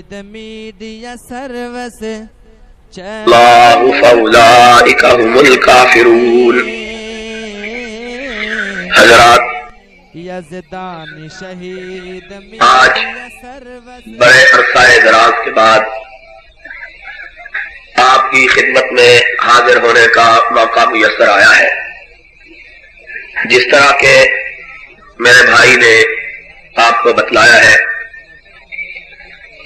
Media service اللہ فاولئک هم الکافرون۔ حضرات، یزدان شہید آج میڈیا سروس بڑے عرصہ دراز کے بعد آپ کی خدمت میں حاضر ہونے کا موقع میسر آیا ہے۔ جس طرح کے میرے بھائی نے آپ کو بتلایا ہے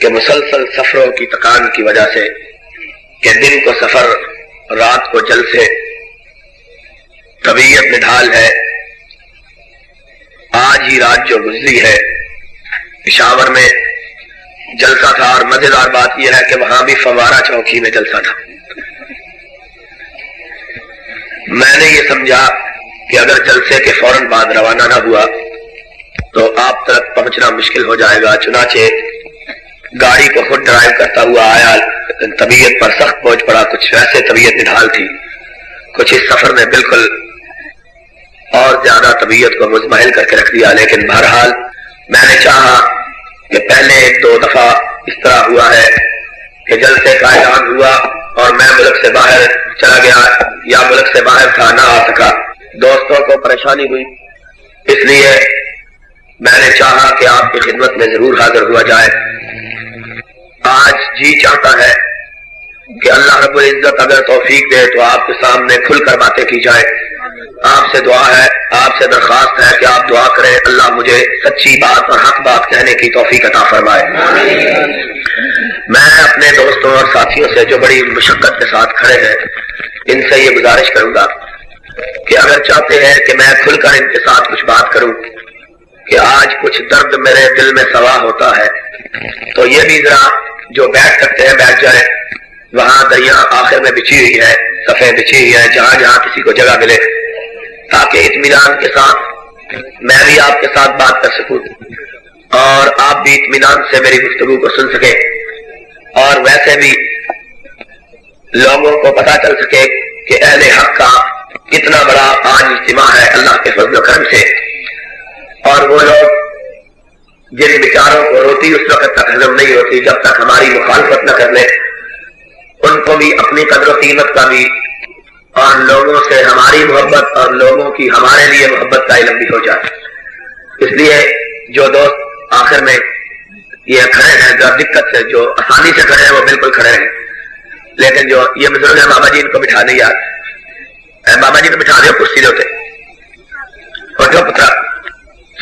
کہ مسلسل سفروں کی تکان کی وجہ سے کہ دن کو سفر رات کو جلسے، طبیعت نڈھال ہے۔ آج ہی رات جو گزری ہے پشاور میں جلسہ تھا، اور مزیدار بات یہ ہے کہ وہاں بھی فوارہ چوکی میں جلسہ تھا۔ میں نے یہ سمجھا کہ اگر جلسے کے فوراً بعد روانہ نہ ہوا تو آپ تک پہنچنا مشکل ہو جائے گا، چنانچہ گاڑی کو خود ڈرائیو کرتا ہوا آیا۔ طبیعت پر سخت بوجھ پڑا، کچھ ویسے طبیعت نڈھال تھی، کچھ اس سفر نے بالکل اور زیادہ طبیعت کو مزمحل کر کے رکھ دیا۔ لیکن بہرحال میں نے چاہا کہ پہلے ایک دو دفعہ اس طرح ہوا ہے کہ جلسے کا اعلان ہوا اور میں ملک سے باہر چلا گیا یا ملک سے باہر تھا، نہ آ سکا، دوستوں کو پریشانی ہوئی، اس لیے میں نے چاہا کہ آپ کی خدمت میں ضرور حاضر ہوا جائے۔ آج جی چاہتا ہے کہ اللہ رب العزت اگر توفیق دے تو آپ کے سامنے کھل کر باتیں کی جائے۔ آپ سے دعا ہے، آپ سے درخواست ہے کہ آپ دعا کریں اللہ مجھے سچی بات اور حق بات کہنے کی توفیق عطا فرمائے۔ میں اپنے دوستوں اور ساتھیوں سے جو بڑی مشقت کے ساتھ کھڑے ہیں ان سے یہ گزارش کروں گا کہ اگر چاہتے ہیں کہ میں کھل کر ان کے ساتھ کچھ بات کروں کہ آج کچھ درد میرے دل میں سوا ہوتا ہے، تو یہ بھی ذرا جو بیٹھ سکتے ہیں بیٹھ جائیں۔ وہاں دریا آخر میں بچھی ہوئی ہے، صفیں بچھی ہوئی ہے، جہاں جہاں کسی کو جگہ ملے، تاکہ اطمینان کے ساتھ میں بھی آپ کے ساتھ بات کر سکوں اور آپ بھی اطمینان سے میری گفتگو کو سن سکیں، اور ویسے بھی لوگوں کو پتہ چل سکے کہ اہل حق کا کتنا بڑا آج اجتماع ہے اللہ کے فضل و کرم سے۔ اور وہ لوگ جن بیچاروں کو روٹی اس وقت تک ہضم نہیں ہوتی جب تک ہماری مخالفت نہ کر لے، ان کو بھی اپنی قدر و قیمت کا بھی اور لوگوں سے ہماری محبت اور لوگوں کی ہمارے لیے محبت کا علم بھی ہو جائے۔ اس لیے جو دوست آخر میں یہ کھڑے ہیں جو دقت سے، جو آسانی سے کھڑے ہیں وہ بالکل کھڑے ہیں، لیکن جو یہ بزرگ ہیں بابا جی ان کو بٹھا نہیں یار، بابا جی کو بٹھا دو کرسی ہوتے اٹھو پترا،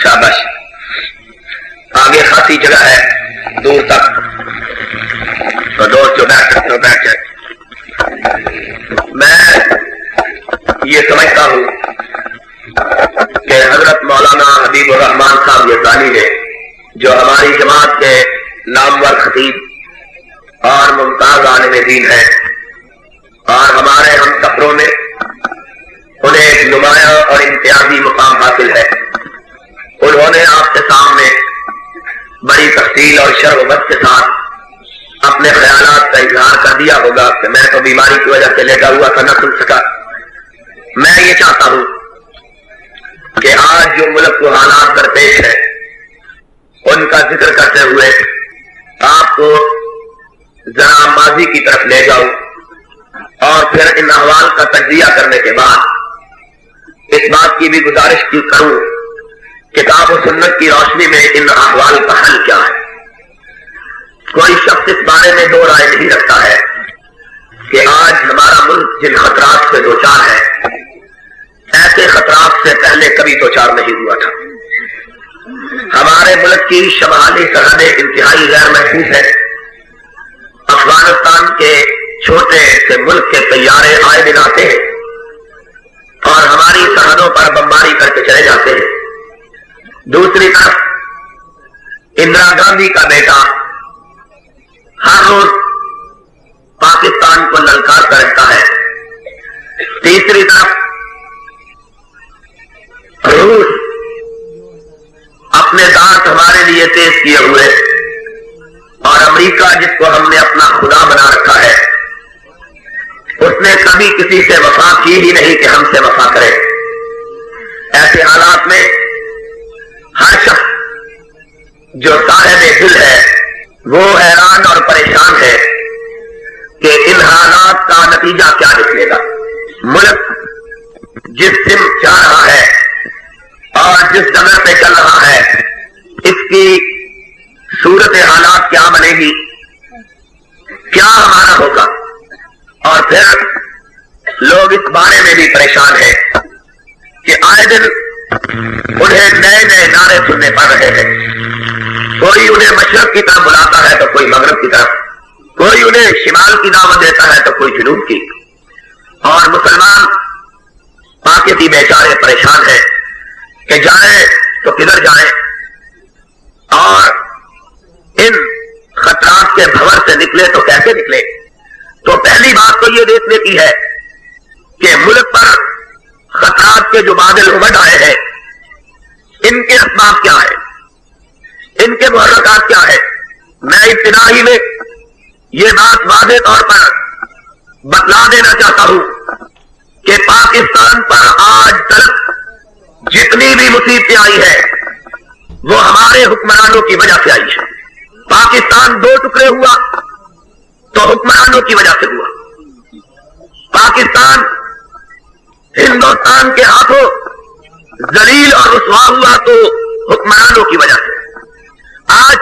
شاباش، آگے خاصی جگہ ہے دور تک، تو دوست جو بیٹھ سکتے ہو بیٹھ جائے۔ میں یہ سمجھتا ہوں کہ حضرت مولانا حبیب الرحمان صاحب یزدانی نے جو ہماری جماعت کے نامور خطیب اور ممتاز عالم دین ہے اور ہمارے ہم سفروں میں انہیں ایک نمایاں اور امتیازی مقام حاصل ہے، انہوں نے آپ کے سامنے بڑی تفصیل اور شرح و بست کے ساتھ اپنے خیالات کا اظہار کر دیا ہوگا کہ میں تو بیماری کی وجہ سے لیٹا ہوا تھا، نہ سن سکا۔ میں یہ چاہتا ہوں کہ آج جو ملک کو حالات درپیش ہیں ان کا ذکر کرتے ہوئے آپ کو ذرا ماضی کی طرف لے جاؤں اور پھر ان احوال کا تجزیہ کرنے کے بعد اس بات کی بھی گزارش کروں کتاب و سنت کی روشنی میں ان احوال کا حل کیا ہے۔ کوئی شخص اس بارے میں دو رائے نہیں رکھتا ہے کہ آج ہمارا ملک جن خطرات سے دوچار ہے ایسے خطرات سے پہلے کبھی دوچار نہیں ہوا تھا۔ ہمارے ملک کی شمالی سرحدیں انتہائی غیر محفوظ ہیں، افغانستان کے چھوٹے سے ملک کے طیارے آئے دن آتے ہیں اور ہماری سرحدوں پر بمباری کر کے چلے جاتے ہیں۔ دوسری طرف اندرا گاندھی کا بیٹا ہر روز پاکستان کو للکار کر رہتا ہے۔ تیسری طرف روس اپنے دانت ہمارے لیے تیز کیے ہوئے، اور امریکہ جس کو ہم نے اپنا خدا بنا رکھا ہے اس نے کبھی کسی سے وفا کی ہی نہیں کہ ہم سے وفا کرے۔ ایسے حالات میں ہر شخص جو صاحب دل ہے وہ حیران اور پریشان ہے کہ ان حالات کا نتیجہ کیا نکلے گا. ملک جس دن جا رہا ہے اور جس ڈگر پہ چل رہا ہے اس کی صورت حالات کیا بنے گی, کیا ہمارا ہوگا. اور پھر لوگ اس بارے میں بھی پریشان ہیں کہ آئے دن انہیں نئے نئے نعرے سننے پڑ رہے ہیں. کوئی انہیں مشرق کی طرف بلاتا ہے تو کوئی مغرب کی طرف, کوئی انہیں شمال کی دعوت دیتا ہے تو کوئی جنوب کی. اور مسلمان پاکستانی بیچارے پریشان ہیں کہ جائیں تو کدھر جائیں, اور ان خطرات کے بھور سے نکلے تو کیسے نکلے. تو پہلی بات تو یہ دیکھنے کی ہے کہ ملک پر خطرات کے جو بادل امڈ آئے ہیں ان کے اسباب کیا ہے, ان کے محرکات کیا ہے. میں ابتدائی میں یہ بات واضح طور پر بتلا دینا چاہتا ہوں کہ پاکستان پر آج تک جتنی بھی مصیبتیں آئی ہے وہ ہمارے حکمرانوں کی وجہ سے آئی ہے. پاکستان دو ٹکڑے ہوا تو حکمرانوں کی وجہ سے ہوا. پاکستان ہندوستان کے ہاتھوں ذلیل اور رسوا ہوا تو حکمرانوں کی وجہ سے. آج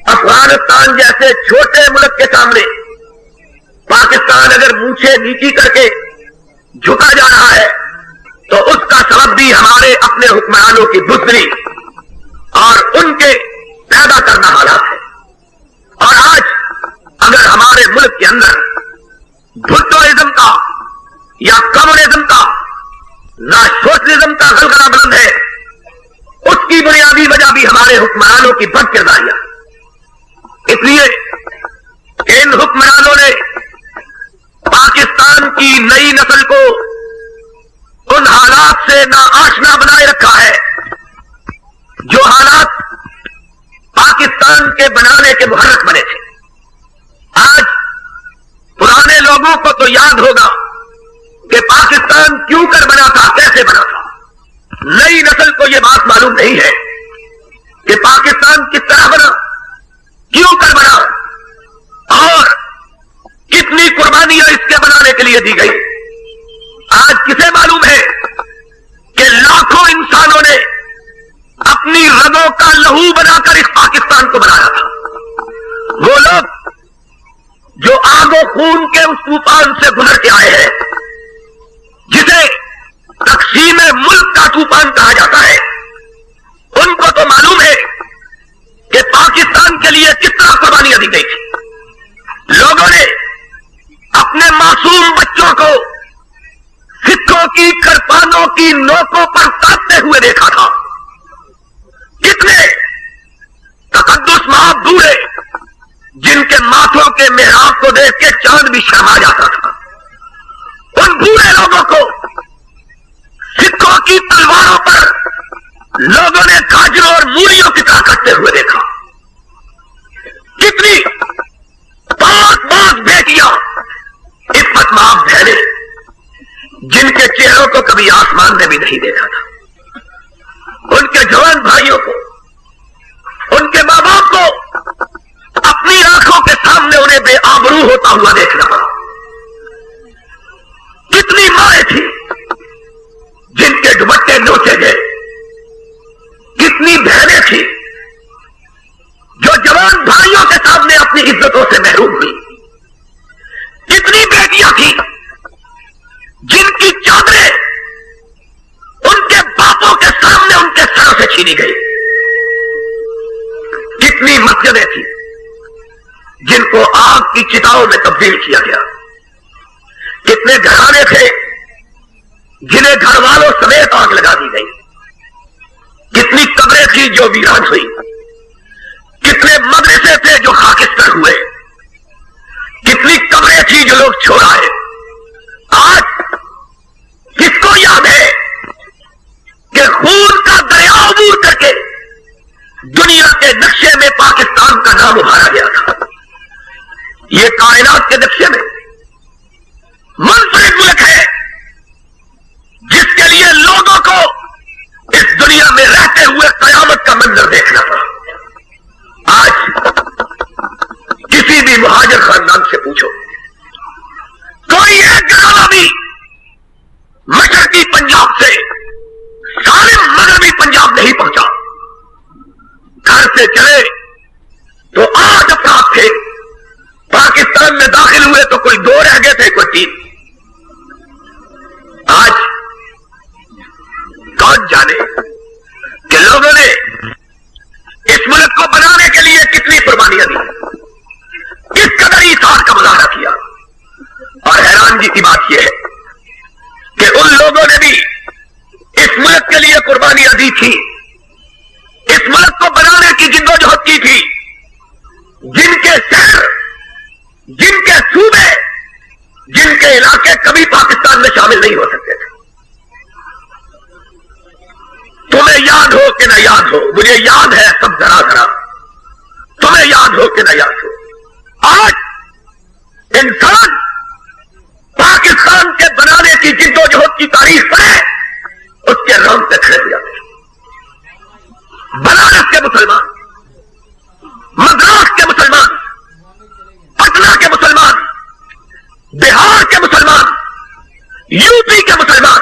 افغانستان جیسے چھوٹے ملک کے سامنے پاکستان اگر مونچھیں نیچی کر کے جھکا جا رہا ہے تو اس کا سبب بھی ہمارے اپنے حکمرانوں کی بزدلی اور ان کے پیدا کرنا حالات ہے. اور آج اگر ہمارے ملک کے اندر بھٹوازم کا یا کمیونزم کا نہ سوشلزم کا غلغلہ بلند ہے, اس کی بنیادی وجہ بھی ہمارے حکمرانوں کی بد کرداریاں. اس لیے ان حکمرانوں نے پاکستان کی نئی نسل کو ان حالات سے ناآشنا بنائے رکھا ہے جو حالات پاکستان کے بنانے کے محرک بنے تھے. آج پرانے لوگوں کو تو یاد ہوگا کہ پاکستان کیوں کر بنا تھا, کیسے بنا تھا. نئی نسل کو یہ بات معلوم نہیں ہے کہ پاکستان کس طرح بنا, کیوں کر بنا اور کتنی قربانیاں اس کے بنانے کے لیے دی گئی. آج کسے معلوم ہے کہ لاکھوں انسانوں نے اپنی رگوں کا لہو بنا کر اس پاکستان کو بنایا تھا. وہ لوگ جو آگ و خون کے اس طوفان سے گزر کے آئے ہیں جسے تقسیم ملک کا طوفان کہا جاتا ہے, ان کو تو معلوم ہے کہ پاکستان کے لیے کس طرح قربانیاں دی گئی تھی. لوگوں نے اپنے معصوم بچوں کو سکھوں کی کرپانوں کی نوکوں پر کاٹتے ہوئے دیکھا تھا. کتنے تقدس محب بوڑھے جن کے ماتھوں کے محراب کو دیکھ کے چاند بھی شرما جاتا تھا, ان بوڑھے لوگوں کو سکھوں کی تلواروں پر لوگوں نے گاجروں اور مولیوں کی طرح کرتے ہوئے دیکھا. کتنی پاک باز بیٹیاں عفت مآب بہنیں جن کے چہروں کو کبھی آسمان نے بھی نہیں دیکھا تھا, ان کے جوان بھائیوں کو, ان کے ماں باپ کو اپنی آنکھوں کے سامنے انہیں بے آبرو ہوتا ہوا دیکھنا پڑا. کتنی مائیں تھیں جن کے دوپٹے نوچے گئے, کتنی بہنیں تھیں جو جوان بھائیوں کے سامنے اپنی عزتوں سے محروم ہوئی, کتنی بیٹیاں تھیں جن کی چادریں ان کے باپوں کے سامنے ان کے سروں سے چھینی گئی, کتنی مسجدیں تھیں جن کو آگ کی چتاؤں میں تبدیل کیا گیا, کتنے گھرانے تھے جنہیں گھر والوں سمیت آگ لگا دی گئی, کتنی قبریں تھیں جو ویران ہوئی, کتنے مدرسے تھے جو خاکستر ہوئے, کتنی قبریں تھیں جو لوگ چھوڑ آئے. آج کس کو یاد ہے کہ خون کا دریا عبور کر کے دنیا کے نقشے میں پاکستان کا نام ابھارا گیا تھا. یہ کائنات کے نقشے میں منفرد ملک ہے جس کے لیے لوگوں کو اس دنیا میں رہتے ہوئے قیامت کا منظر دیکھنا پڑا. آج کسی مہاجر خاندان سے پوچھو، کوئی ایک گھرانہ بھی مشرقی پنجاب سے سالم مغربی پنجاب نہیں پہنچا. گھر سے چلے تو 8 افراد تھے، پاکستان میں داخل ہوئے تو کوئی 2 رہ گئے تھے، کوئی 3. آج کون جانے کہ لوگوں نے اس ملک کو بنانے کے لیے کتنی قربانیاں دی، کس قدر ایثار کا مظاہرہ کیا. اور حیرانگی کی بات یہ ہے کہ ان لوگوں نے بھی اس ملک کے لیے قربانیاں دی تھی، اس ملک کو بنانے کی جدوجہد کی تھی، جن کے شہر، جن کے صوبے، جن کے علاقے کبھی پاکستان میں شامل نہیں ہو سکتے تھے. تمہیں یاد ہو کہ نہ یاد ہو، مجھے یاد ہے سب ذرا ذرا، تمہیں یاد ہو کہ نہ یاد ہو، آج انسان پاکستان کے بنانے کی جدوجہد کی تاریخ پڑھے، اس کے رنگ سے کھڑے ہو جاتے ہیں. بنارس کے مسلمان، مدراس کے مسلمان، پٹنہ کے مسلمان، بہار کے مسلمان، یو پی کے مسلمان،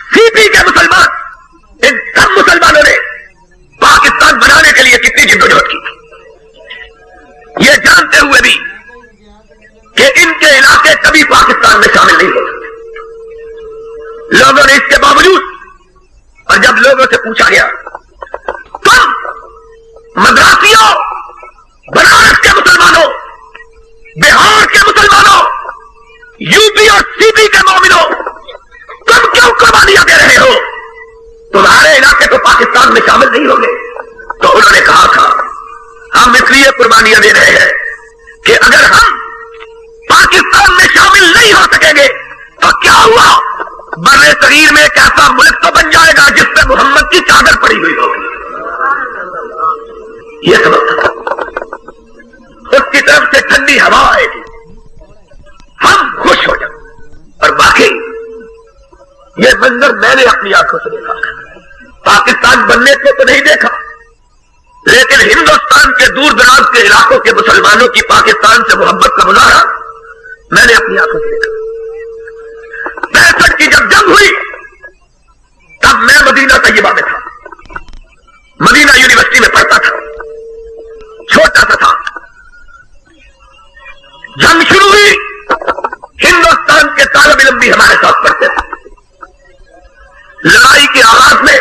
سی پی کے مسلمان، ان سب مسلمانوں نے پاکستان بنانے کے لیے کتنی جدوجہد کی تھی، یہ جانتے ہوئے بھی کہ ان کے علاقے کبھی پاکستان میں شامل نہیں ہو سکتے. لوگوں نے اس کے باوجود، اور جب لوگوں سے پوچھا گیا تم مدراسیوں، بنارس کے مسلمانوں، بہار کے مسلمانوں، یو پی اور سی پی کے مومنوں، تم کیوں قربانیاں دے رہے ہو؟ تمہارے علاقے تو پاکستان میں شامل نہیں ہوں گے. تو انہوں نے کہا تھا ہم اس لیے قربانیاں دے رہے ہیں کہ اگر ہم پاکستان میں شامل نہیں ہو سکیں گے تو کیا ہوا، بر صغیر میں ایک ایسا ملک تو بن جائے گا جس پہ محمد کی چادر پڑی ہوئی ہوگی. یہ سبب تھا، اس کی طرف سے ٹھنڈی ہوا آئے گی، ہم خوش ہو جائیں. اور باقی یہ منظر میں نے اپنی آنکھوں سے دیکھا، پاکستان بننے کو تو نہیں دیکھا، لیکن ہندوستان کے دور دراز کے علاقوں کے مسلمانوں کی پاکستان سے محبت کا مظاہرہ میں نے اپنی آنکھوں سے دیکھا. 65 کی جب جنگ ہوئی تب میں مدینہ طیبہ میں تھا، مدینہ یونیورسٹی میں پڑھتا تھا، چھوٹا سا تھا. جنگ شروع ہوئی، ہندوستان کے طالب علم بھی ہمارے ساتھ پڑھتے تھے. لڑائی کے آغاز میں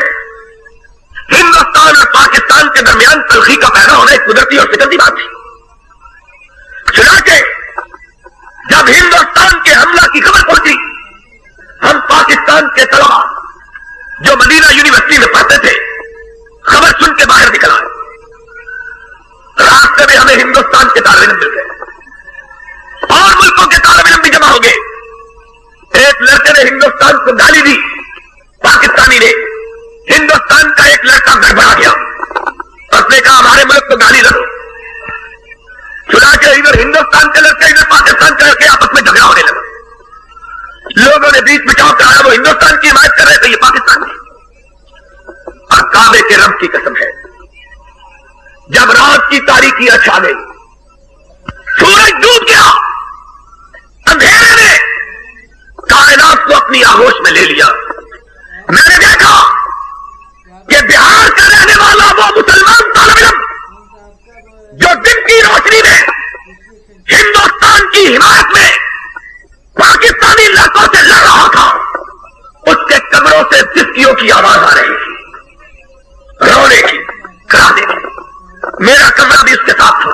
ہندوستان اور پاکستان کے درمیان تلخی کا پیدا ہونا ایک قدرتی اور فطرتی بات تھی. چنانچہ جب ہندوستان کے حملہ کی خبر پہنچی، ہم پاکستان کے طلبا جو مدینہ یونیورسٹی میں پڑھتے تھے خبر سن کے باہر نکل آئے. راستے میں ہمیں ہندوستان کے طالب علم مل گئے اور ملکوں کے طالب علم بھی جمع ہو گئے. ایک لڑکے نے ہندوستان کو گالی دی، پاکستانی نے. ہندوستان کا ایک لڑکا گڑبڑا گیا، اس نے کہا ہمارے ملک کو گالی نہ دو. چنانچہ ادھر ہندوستان کے لڑکے ادھر پاکستان کے لڑکے آپس میں جھگڑا ہونے لگا. لوگوں نے بیچ بچاؤ کرایا، وہ ہندوستان کی حمایت کر رہے تھے، یہ پاکستان کی. اور کعبے کے رب کی قسم ہے، جب رات کی تاریکی چھا گئی، سورج ڈوب گیا، اندھیرے نے کائنات کو اپنی آغوش میں لے لیا. میں نے دیکھا کہ بہار کا رہنے والا وہ مسلمان طالب علم جو دن کی روشنی میں ہندوستان کی حمایت میں پاکستانی لڑکوں سے لڑ رہا تھا، اس کے کمروں سے سسکیوں کی آواز آ رہی تھی، رونے کی، کرانے کی. میرا کمرہ بھی اس کے ساتھ تھا.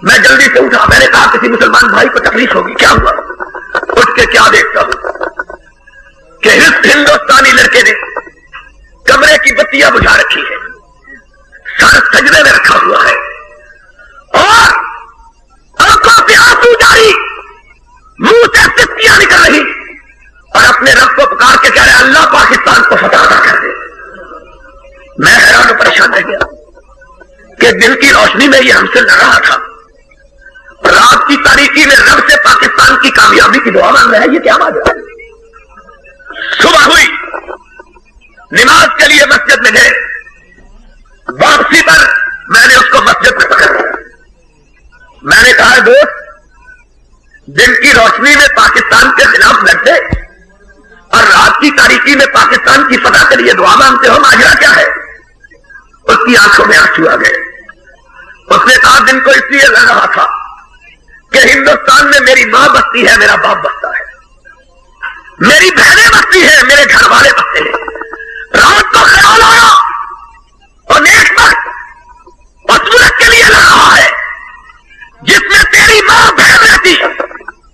میں جلدی سے اٹھا، میں نے کہا کسی مسلمان بھائی کو تکلیف ہوگی، کیا ہوا؟ اٹھ کے کیا دیکھتا ہوں کہ اس ہندوستانی لڑکے نے کمرے کی بتیاں بجھا رکھی ہے، سر سجدے میں رکھا ہوا ہے اور آنکھوں سے آنسو جاری، منہ سے سسکیاں نکل رہی، اور اپنے رب کو پکار کے کہہ رہے اللہ پاکستان کو فتح عطا کر دے. میں حیران و پریشان رہ گیا کہ دن کی روشنی میں یہ ہم سے لڑ رہا تھا، رات کی تاریکی میں رب سے پاکستان کی کامیابی کی دعا مانگ رہا ہے. یہ کیا بات ہے؟ صبح ہوئی، نماز کے لیے مسجد میں گئے، واپسی پر میں نے اس کو مسجد میں پکڑ لیا میں نے کہا دوست، دن کی روشنی میں پاکستان کے خلاف لڑتے اور رات کی تاریکی میں پاکستان کی فتح کے لیے دعا مانگتے ہو، ماجرا کیا ہے؟ اس کی آنکھوں میں آنسو آ گئے. اس نے کہا دن کو اس لیے لڑ رہا تھا کہ ہندوستان میں میری ماں بستی ہے، میرا باپ بستا ہے، میری بہنیں بستی ہیں، میرے گھر والے بستے ہیں. رات کو خیال آیا اور نیک وقت اس ملک کے لیے لڑ رہا ہے جس میں تیری ماں بہن رہتی،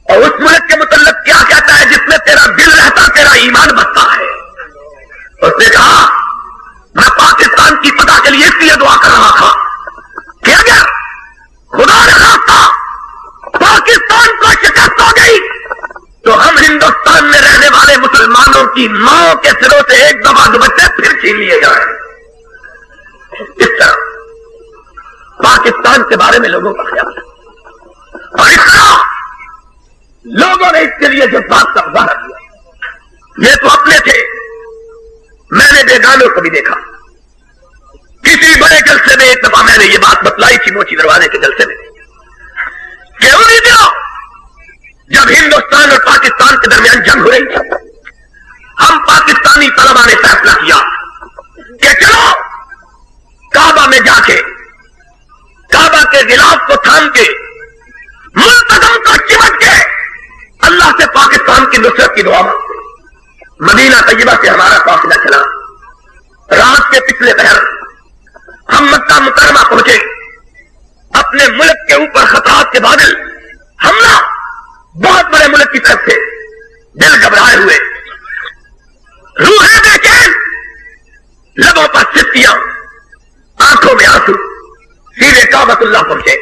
اور اس ملک کے متعلق کیا کہتا ہے جس میں تیرا دل رہتا، تیرا ایمان بستا ہے. اس نے کہا میں پاکستان کی فتح کے لیے اس لیے دعا کر رہا تھا کہ اگر خدا نے خواستہ پاکستان کو شکست ہو گئی تو ہم ہندوستان میں رہنے والے مسلمانوں کی ماں کے سروں سے ایک دفعہ دوبٹے پھر چھین لیے جائیں. اس طرح پاکستان کے بارے میں لوگوں کا خیال ہے، اور اس طرح لوگوں نے اس کے لیے جو بات کا مظاہرہ کیا، یہ تو اپنے تھے. میں نے بیگانوں کو بھی دیکھا. کسی بڑے جلسے میں ایک دفعہ میں نے یہ بات بتلائی تھی موچی دروازے کے جلسے میں کہ انہیں دنوں جب ہندوستان اور پاکستان کے درمیان جنگ ہو رہی تھی، ہم پاکستانی طلبا نے فیصلہ کیا کہ چلو کعبہ میں جا کے کعبہ کے غلاف کو تھام کے ملتزم کو چمٹ کے اللہ سے پاکستان کی نصرت کی دعا مانگتے. مدینہ طیبہ سے ہمارا فاصلہ چلا. رات کے پچھلے پہر ہم مکہ مکرمہ پہنچے. اپنے ملک کے اوپر خطرات کے بادل، حملہ بہت بڑے ملک کی طرف سے. دل گھبرائے ہوئے، روحیں بے چین، لبوں پر سستیاں، آنکھوں میں آنسو، سیدھے کعبۃ اللہ پہنچے.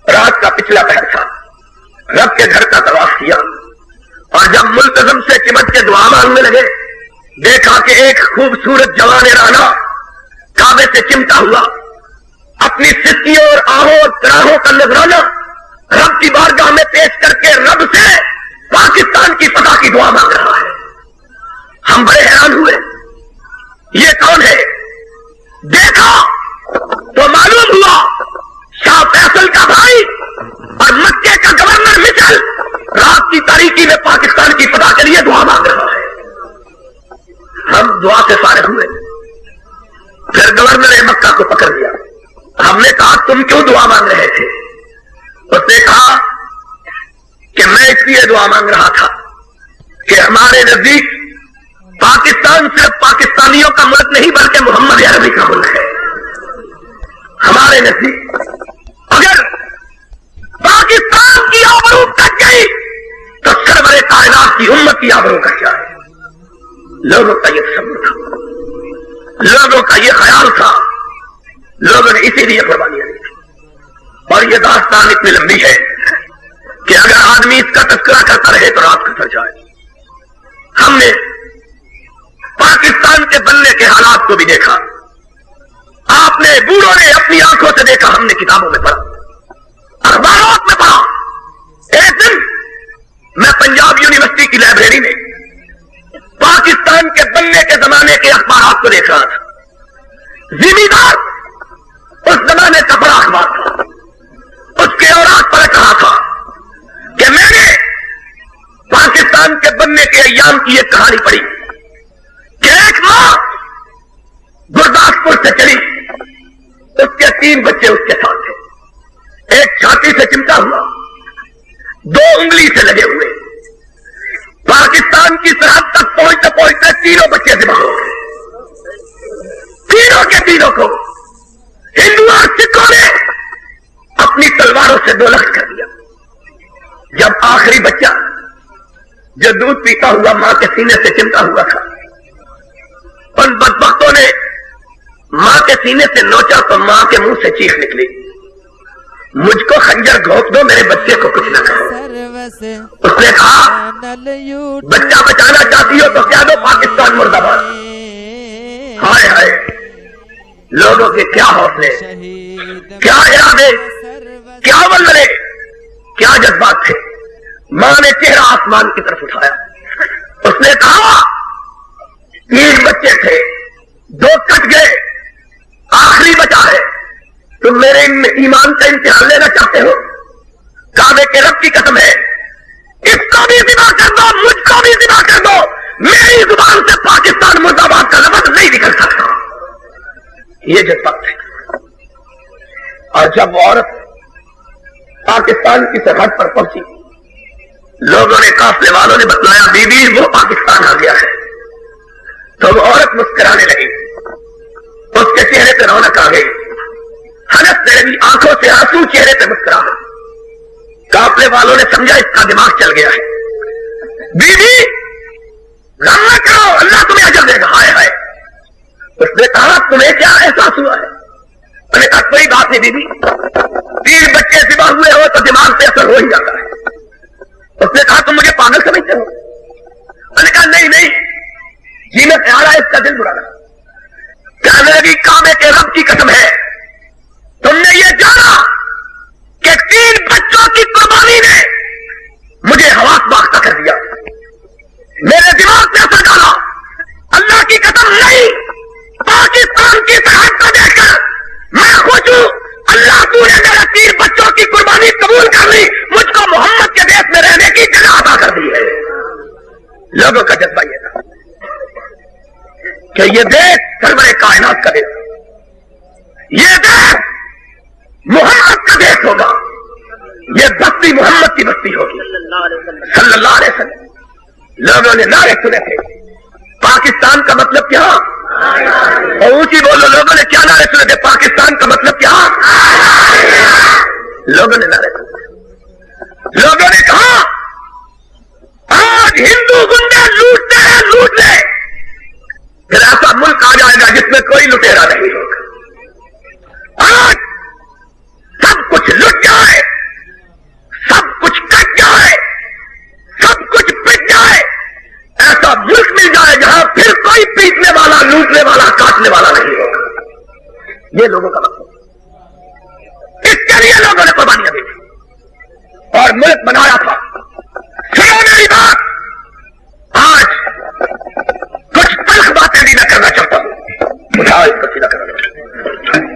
رات کا پچھلا پہر تھا. رب کے گھر کا طواف کیا اور جب ملتزم سے چمٹ کے دعا مانگنے لگے، دیکھا کہ ایک خوبصورت جوان رانا کعبے سے چمٹا ہوا اپنی سستیوں اور آہوں اور کراہوں کا نذرانہ رب کی بارگاہ میں پیش کر کے رب سے پاکستان کی فتح کی دعا مانگ رہا ہے. ہم بڑے حیران ہوئے، یہ کون ہے؟ دیکھا تو معلوم ہوا شاہ فیصل کا بھائی اور مکے کا گورنر مچل رات کی تاریکی میں پاکستان کی فتح کے لیے دعا مانگ رہا ہے. ہم دعا سے فارغ ہوئے. پھر گورنر مکہ کو پکڑ لیا. ہم نے کہا تم کیوں دعا مانگ رہے تھے؟ اس نے کہا کہ میں اس لیے دعا مانگ رہا تھا کہ ہمارے نزدیک پاکستان صرف پاکستانیوں کا ملک نہیں بلکہ محمد عربی کا ملک ہے. ہمارے نزدیک اگر پاکستان کی آبرو کٹ گئی تو سرور کائنات کی امت کی آبرو کٹ جائے. لوگوں کا یہ تصور تھا، لوگوں کا یہ خیال تھا، لوگوں نے اسی لیے قربانیاں دی. اور یہ داستان اتنی لمبی ہے کہ اگر آدمی اس کا تذکرہ کرتا رہے تو رات گزر جائے. ہم نے پاکستان کے بننے کے حالات کو بھی دیکھا. آپ نے بوڑھوں نے اپنی آنکھوں سے دیکھا، ہم نے کتابوں میں پڑھا، اخبارات میں پڑھا. ایک دن میں پنجاب یونیورسٹی کی لائبریری میں پاکستان کے بننے کے زمانے کے اخبارات کو دیکھ رہا تھا. زمیندار اس زمانے کا بڑا اخبار تھا. اس کے اوراق پلٹ رہا تھا کہ میں نے پاکستان کے بننے کے ایام کی ایک کہانی پڑھی کہ ایک ماں گرداسپور سے چلی، اس کے 3 بچے اس کے ساتھ تھے. ایک چھاتی سے چمٹا ہوا، 2 انگلی سے لگے ہوئے. پاکستان کی سرحد تک پہنچتے پہنچتے 3 بچے ذبح ہو گئے. تینوں کے تینوں کو ہندو اور سکھوں نے اپنی تلواروں سے 2 لخت کر دیا. جب آخری بچہ جو دودھ پیتا ہوا ماں کے سینے سے چمٹا ہوا تھا، ان بدبختوں نے ماں کے سینے سے نوچا تو ماں کے منہ سے چیخ نکلی، مجھ کو خنجر گھونپ دو، میرے بچے کو کچھ نہ کہو. اس نے کہا بچہ بچانا چاہتی ہو تو کیا دو پاکستان مرد آباد. ہائے ہائے، لوگوں کے کیا حوصلے، کیا ارادے، کیا ولولے، کیا جذبات تھے. ماں نے چہرہ آسمان کی طرف اٹھایا. اس نے کہا 3 بچے تھے، 2 کٹ گئے، آخری بچا ہے. تم میرے ایمان کا امتحان لینا چاہتے ہو؟ یہ جذبات ہے. اور جب وہ عورت پاکستان کی سرحد پر پہنچی, لوگوں نے, قافلے والوں نے بتلایا بی بی وہ پاکستان آ گیا ہے, تو وہ عورت مسکرانے لگی, اس کے چہرے پہ رونق آ گئی, حنس نے بھی آنکھوں سے آنسو چہرے پہ مسکرا. قافلے والوں نے سمجھا اس کا دماغ چل گیا ہے, بی بی غم نہ کرو, اللہ تمہیں اجر دے گا. ہائے ہائے. اس نے کہا تمہیں کیا احساس ہوا ہے؟ میں نے کہا کوئی بات نہیں بی بی, 3 بچے ذبح ہوئے ہو تو دماغ پہ اثر ہو ہی جاتا ہے. اس نے کہا تم مجھے پاگل سمجھتے ہو؟ میں نے کہا نہیں نہیں, جی میں خیال آیا اس کا دل برا لگا. کہنے لگی کعبے کے رب کی قسم ہے, تم نے یہ جانا کہ 3 بچوں کی قربانی نے مجھے حواس باختہ کر دیا, میرے دماغ پہ اثر ڈالا. اللہ کی قسم نہیں, پاکستان کی سرحد کو دیکھ کر میں خوش ہوں. اللہ تو نے میرے 3 بچوں کی قربانی قبول کر لی, مجھ کو محمد کے دیش میں رہنے کی جگہ عطا کر دی ہے. لوگوں کا جذبہ یہ تھا کہ یہ دیش سرور کائنات کا دیش, یہ دیش محمد کا دیش ہوگا, یہ بستی محمد کی بستی ہوگی صلی اللہ علیہ وسلم. لوگوں نے نعرے سنے تھے, پاکستان کا مطلب کیا؟ اور اونچی بولو, لوگوں نے کیا نعرے سنے تھے؟ پاکستان کا مطلب کیا؟ لوگوں نے نعرے سنے. لوگوں نے کہا آج ہندو گنڈے لوٹتے ہیں, لوٹ لے, پھر ایسا ملک آ جائے گا جس میں کوئی لٹیرا نہیں ہوگا. آج سب کچھ لٹ جائے, سب کچھ کٹ جائے, سب کچھ پٹ جائے, ایسا ملک مل جائے جہاں پھر کوئی پیٹنے والا, لوٹنے والا, کاٹنے والا نہیں ہوگا. یہ لوگوں کا مطلب. اس کے لیے لوگوں نے قربانیاں دی اور ملک بنایا تھا. سنو میری بات, آج کچھ تلخ باتیں بھی نہ کرنا چاہتا ہوں, اٹھاؤ اس کو سیدھا کرنا چاہتا ہوں.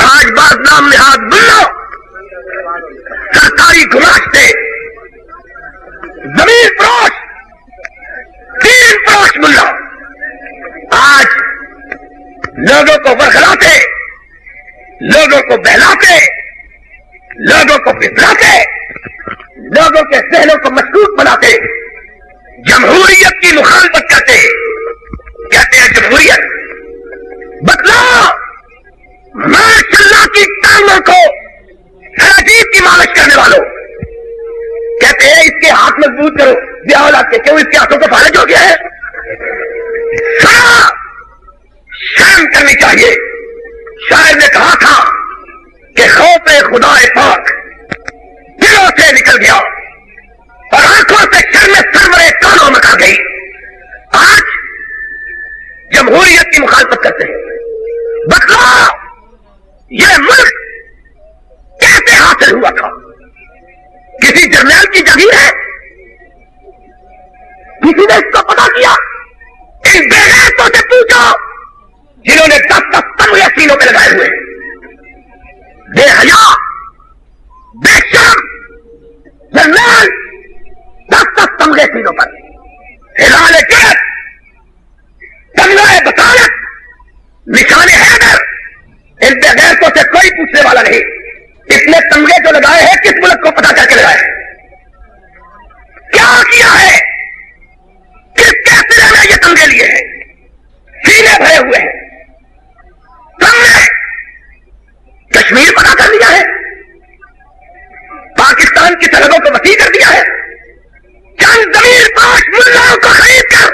آج بات نام نہاد ملو, سرکاری گماشتے, زمین فروش, دین فروش ملا آج لوگوں کو ورگلاتے, لوگوں کو بہلاتے, لوگوں کو پھسلاتے, لوگوں کے ذہنوں کو مشکوک بناتے, جمہوریت کی مخالفت کرتے. کہتے ہیں جمہوریت بتلاؤ, ماشاء اللہ کی ٹانگوں کو حراجیب کی مالش کرنے والوں کہتے ہیں اس کے ہاتھ مضبوط کرو, بیاولا کے کیوں اس کے ہاتھوں کو فالج ہو گیا ہے. شرم کرنی چاہیے. شاعر نے کہا تھا کہ خوف خدا پاک دلوں سے نکل گیا اور آنکھوں سے شرم سرورے کانوں میں کر گئی. آج جمہوریت کی مخالفت کرتے ہیں. بتلاؤ یہ ملک کیسے حاصل ہوا تھا؟ کسی جرنیل کی جگیر ہے؟ کسی نے اس کو پتا کیا؟ ان بے غیرتوں سے پوچھو جنہوں نے 10 تمغے سینوں پہ لگائے ہوئے, بے حیا, بے شرم جرنیل, 10 تمغے سینوں پر, ہلال جرت, تمغے بطالت, نشان حیدر. ان بے غیرتوں سے کوئی پوچھنے والا نہیں. اس نے تمغے جو لگائے ہیں کس ملک کو پتا کر کے لگائے ہیں؟ کیا کیا ہے؟ کس کے سرے میں یہ تمغے لیے ہیں؟ سینے بھرے ہوئے ہیں. تم نے کشمیر پتا کر لیا ہے, پاکستان کی سرحدوں کو وسیع کر دیا ہے. چند زمین 5 ملاؤں کو خرید کر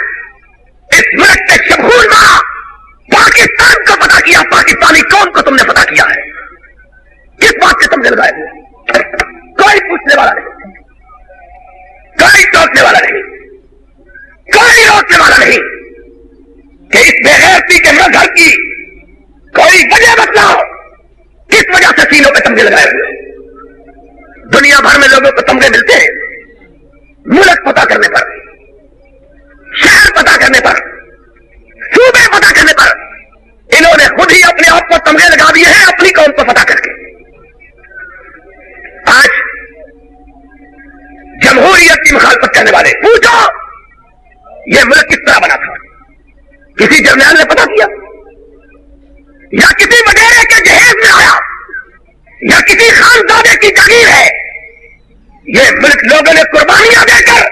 اس ملک کے شمہور ماں پاکستان کو پتا کیا. پاکستانی قوم کو تم نے پتا کیا ہے. کس بات سے تمغے لگائے ہوئے؟ کوئی پوچھنے والا نہیں, کوئی ٹوکنے والا نہیں, کوئی روکنے والا نہیں کہ اس بے غیرتی کے مظہر کی کوئی وجہ بتلاؤ. کس وجہ سے سینوں پہ تمغے لگائے ہوئے؟ دنیا بھر میں لوگوں کو تمغے ملتے ہیں ملک پتا کرنے پر, شہر پتا کرنے پر, صوبے فتح کرنے پر انہوں نے خود ہی اپنے آپ کو تمغے لگا دیے ہیں اپنی قوم کو فتح کر کے. آج جمہوریت کی مخالفت کرنے والے پوچھو یہ ملک کس طرح بنا تھا؟ کسی جرنیل نے پتہ کیا یا کسی وڈیرے کے جہیز میں آیا یا کسی خانزادے کی جگیر ہے؟ یہ ملک لوگوں نے قربانیاں دے کر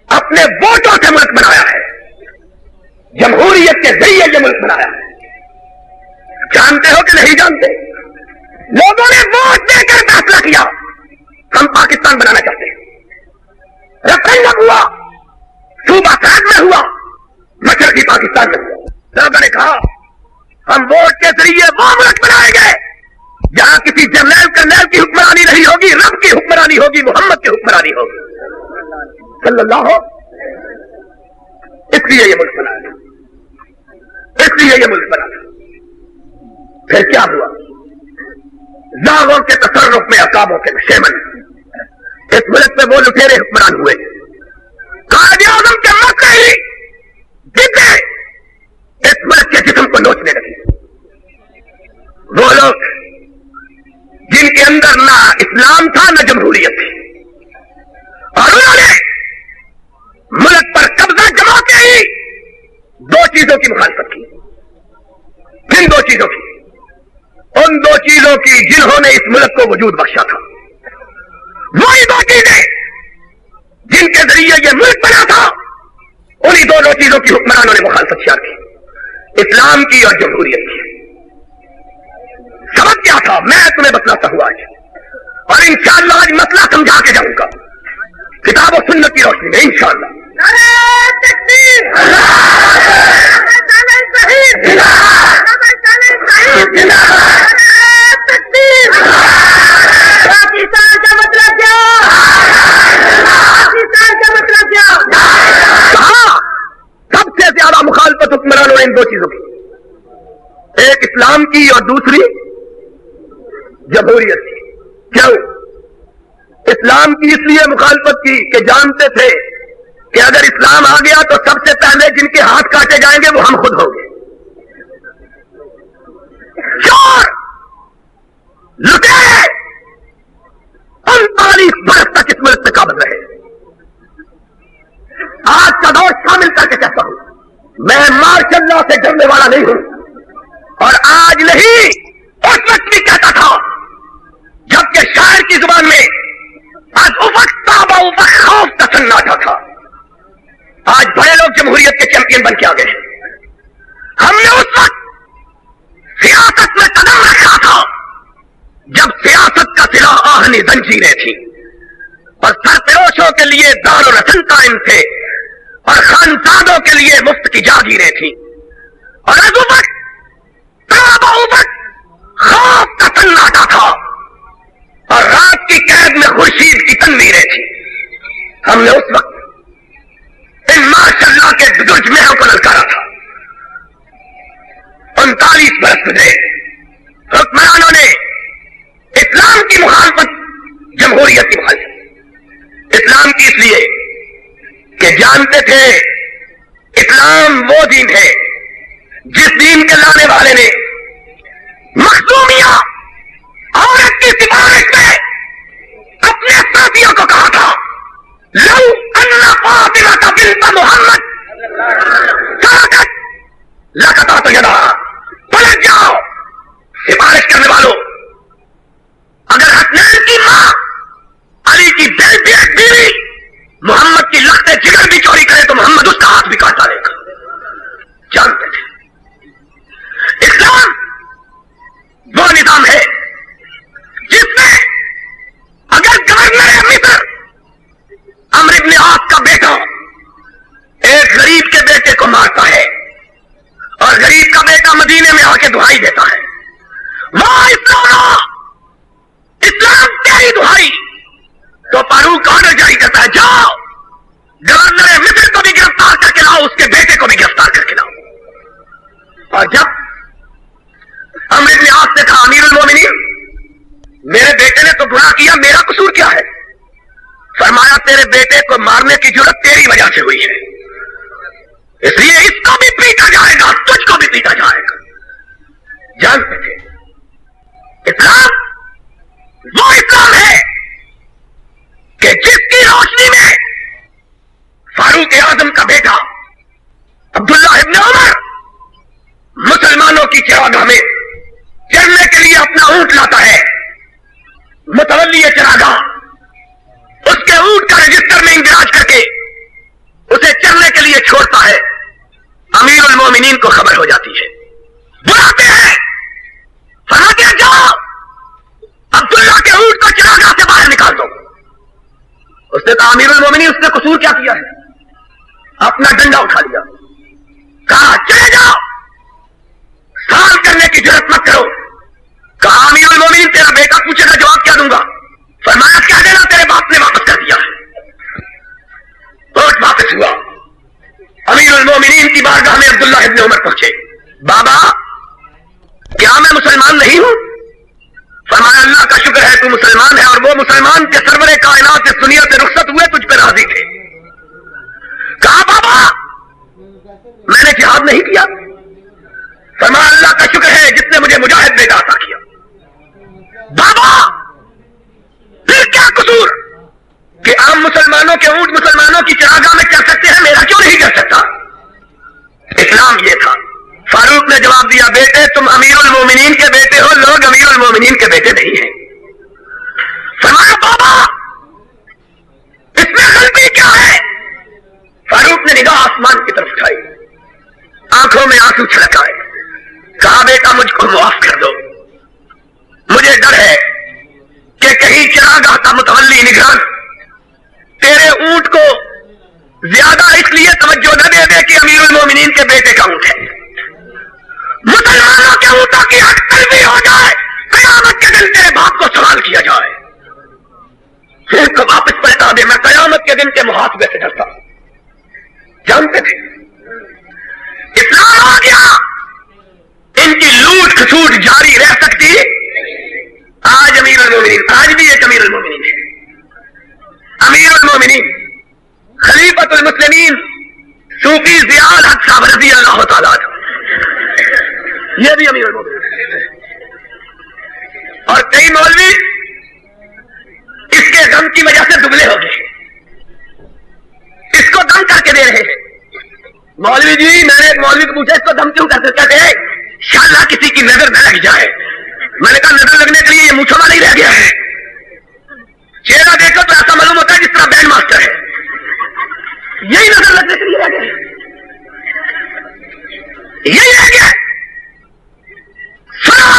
اپنے ووٹوں سے ملک بنایا ہے. جمہوریت کے ذریعے یہ ملک بنایا ہے. جانتے ہو کہ نہیں جانتے؟ لوگوں نے ووٹ دے کر فیصلہ کیا ہم پاکستان بنانا چاہتے ہیں. ریفرنڈم ہوا, صوبہ سرحد میں ہوا, مشرقی پاکستان میں ہوا. لوگوں نے کہا ہم ووٹ کے ذریعے وہ ملک بنائیں گے جہاں کسی جرنیل کرنیل کی حکمرانی نہیں ہوگی, رب کی حکمرانی ہوگی, محمد کی حکمرانی ہوگی صلی اللہ ہو. اس لیے یہ ملک بنا تھا, اس لیے یہ ملک بنا تھا. پھر کیا ہوا؟ زاغوں کے تصرف میں عقابوں کے نشے میں اس ملک میں وہ لٹیرے حکمران ہوئے. قائد اعظم کے موقع ہی جتنے اس ملک کے جسم کو نوچنے لگے. وہ لوگ جن کے اندر نہ اسلام تھا نہ جمہوریت تھی, اور انہوں نے ملک پر قبضہ جماتے ہی دو چیزوں کی مخالفت کی. کن دو چیزوں کی؟ ان دو چیزوں کی جنہوں نے اس ملک کو وجود بخشا تھا. وہی دو چیزیں جن کے ذریعے یہ ملک بنا تھا, انہی دونوں چیزوں کی حکمرانوں نے مخالفت شیار کی, اسلام کی اور جمہوریت کی. سبب کیا تھا میں تمہیں بتلاتا ہوں آج, اور انشاءاللہ آج مسئلہ سمجھا کے جاؤں گا کتاب و سنت کی روشنی میں انشاءاللہ. سب سے زیادہ مخالفت حکمرانوں نے ان دو چیزوں کی, ایک اسلام کی اور دوسری جمہوریت کی. کیوں اسلام کی؟ اس لیے مخالفت کی کہ جانتے تھے کہ اگر اسلام آ گیا تو سب سے پہلے جن کے ہاتھ کاٹے جائیں گے وہ ہم خود ہوں گے. چور لٹیرے 39 برس تک اس ملک پہ قابض رہے. آج کا دور شامل کر کے کہتا ہوں, میں ماشاء اللہ سے ڈرنے والا نہیں ہوں, اور آج نہیں اس وقت بھی کہتا تھا جبکہ شاعر کی زبان میں آج افق تابا افق خوف کا سناٹا تھا. آج بڑے لوگ جمہوریت کے چیمپئن بن کے آ گئے. ہم نے اس وقت سیاست میں قدم رکھا تھا جب سیاست کا سلاح آہنی زنجیریں تھیں, اور سرپروشوں کے لیے دار و رسن قائم تھے, اور خانزادوں کے لیے مفت کی جاگیریں تھیں, اور از وقت تابا وقت خوف کا سناٹا تھا, اور رات کی قید میں خورشید کی تنویریں تھیں. ہم نے اس وقت ان ماشاء اللہ کے دجمہوں کو للکارا تھا. 39 برس گزرے, حکمرانوں نے اسلام کی مخالفت, جمہوریت کی مخالفت. اسلام کی اس لیے کہ جانتے تھے اسلام وہ دین ہے جس دین کے لانے والے نے مخزومیہ عورت کی سفارش میں اپنے ساتھیوں کو کہا تھا لو ان فاطمہ بنت محمد سرقت لقطعت یدہا, پلٹ جاؤ. سفارش کرنے والوں, اگر حسنین کی ماں علی کی بیوی محمد کی لخت جگر بھی چوری کرے تو محمد اس کا ہاتھ بھی کاٹ ڈالے گا. جانتے تھے اسلام وہ نظام ہے جس میں اگر گورنر مصر عمرو بن عاص کا بیٹا ایک غریب کے بیٹے کو مارتا ہے اور غریب کا بیٹا مدینے میں آ کے دعائی دیتا ہے, وہ اسلام تیری دعائی, تو فاروق آرڈر جاری کرتا ہے جاؤ گورنر مصر کو بھی گرفتار کر کے لاؤ, اس کے بیٹے کو بھی گرفتار کر کے لاؤ. اور جب عمرو بن عاص نے کہا امیر المومنین میرے بیٹے نے تو گناہ کیا, میرا قصور کیا ہے؟ فرمایا تیرے بیٹے کو مارنے کی جرت تیری وجہ سے ہوئی ہے. اس لیے اس کو بھی پیٹا جائے گا، تجھ کو بھی پیٹا جائے گا. جانتے تھے اسلام وہ اسلام ہے کہ جس کی روشنی میں فاروق اعظم کا بیٹا عبداللہ ابن عمر مسلمانوں کی چراگاہ میں چڑھنے کے لیے اپنا اونٹ لاتا ہے. متولی چراگاہ اس کے اونٹ کا رجسٹر میں اندراج کر کے اسے چڑھنے کے لیے چھوڑتا ہے. امیر المومنین کو خبر ہو جاتی ہے، بلاتے ہیں، فرماتے ہیں جاؤ عبداللہ کے اونٹ کو چراگاہ سے باہر نکال دو. اس نے کہا امیر المومنین اس نے قصور کیا کیا ہے؟ اپنا ڈنڈا اٹھا لیا، کہا چلے جاؤ، سوال کرنے کی ضرورت مت کرو. کہا امیر المومنین تیرا بیٹا پوچھے گا جواب کیا دوں گا؟ فرمایا کیا دینا تیرے باپ نے واپس کر دیا ہے. اونٹ واپس ہوا. امیر المومنین کی بارگاہ میں عبداللہ ابن عمر پہنچے. بابا کیا میں مسلمان نہیں ہوں؟ فرمایا اللہ کا شکر ہے تو مسلمان ہے، اور وہ مسلمان کے سرور کائنات اس دنیا سے رخصت ہوئے تجھ پہ راضی تھے. کہا بابا میں نے جہاد نہیں کیا. فرمایا اللہ کا شکر ہے جس نے مجھے مجاہد بیٹا عطا کیا. بابا پھر کیا قصور کہ عام مسلمانوں کے اونٹ مسلمانوں کی چراگاہ میں چل سکتے ہیں، میرا کیوں نہیں چل سکتا؟ اسلام یہ تھا. فاروق نے جواب دیا بیٹے تم امیر المومنین کے بیٹے ہو، لوگ امیر المومنین کے بیٹے نہیں ہیں. فرمایا بابا اس میں غلطی کیا ہے؟ فاروق نے نگاہ آسمان کی طرف اٹھائی، آنکھوں میں آنسو چھلکائے، کہا بیٹا مجھ کو معاف کر دو، مجھے ڈر ہے کہ کہیں چراگاہ کا متولی نگران تیرے اونٹ کو زیادہ اس لیے توجہ نہ دے دے کہ امیر المومنین کے بیٹے کا اونٹ ہے. مسلمانوں کے اونٹوں کی حق تلفی ہو جائے، قیامت کے دن تیرے باپ کو سوال کیا جائے، پھر کو واپس پلٹا دے. میں قیامت کے دن کے محاسبے سے ڈرتا ہوں. جانتے تھے اسلام آ گیا ان کی لوٹ کھسوٹ جاری رہ سکتی. آج امیر المومنین، آج بھی ایک امیر المومنین ہے. امیر المومنین خلیفۃ المسلمین صوفی ضیاء الحق صاحب رضی اللہ تعالیٰ عنہ، یہ بھی امیر المومنین. اور کئی مولوی اس کے غم کی وجہ سے دبلے ہو گئے، اس کو دم کر کے دے رہے ہیں. مولوی جی میں نے ایک مولوی کو پوچھا اس کو دم کیوں کرتے؟ کہتے ہیں انشاءاللہ کسی کی نظر نہ لگ جائے. میں نے کہا نظر لگنے کے لیے یہ مونچھوں والا ہی رہ گیا ہے، چہرہ دیکھو تو ایسا معلوم ہوتا ہے جس طرح بینڈ ماسٹر ہے، یہی نظر لگنے کے لیے رہ گیا، یہی رہ گیا. سنا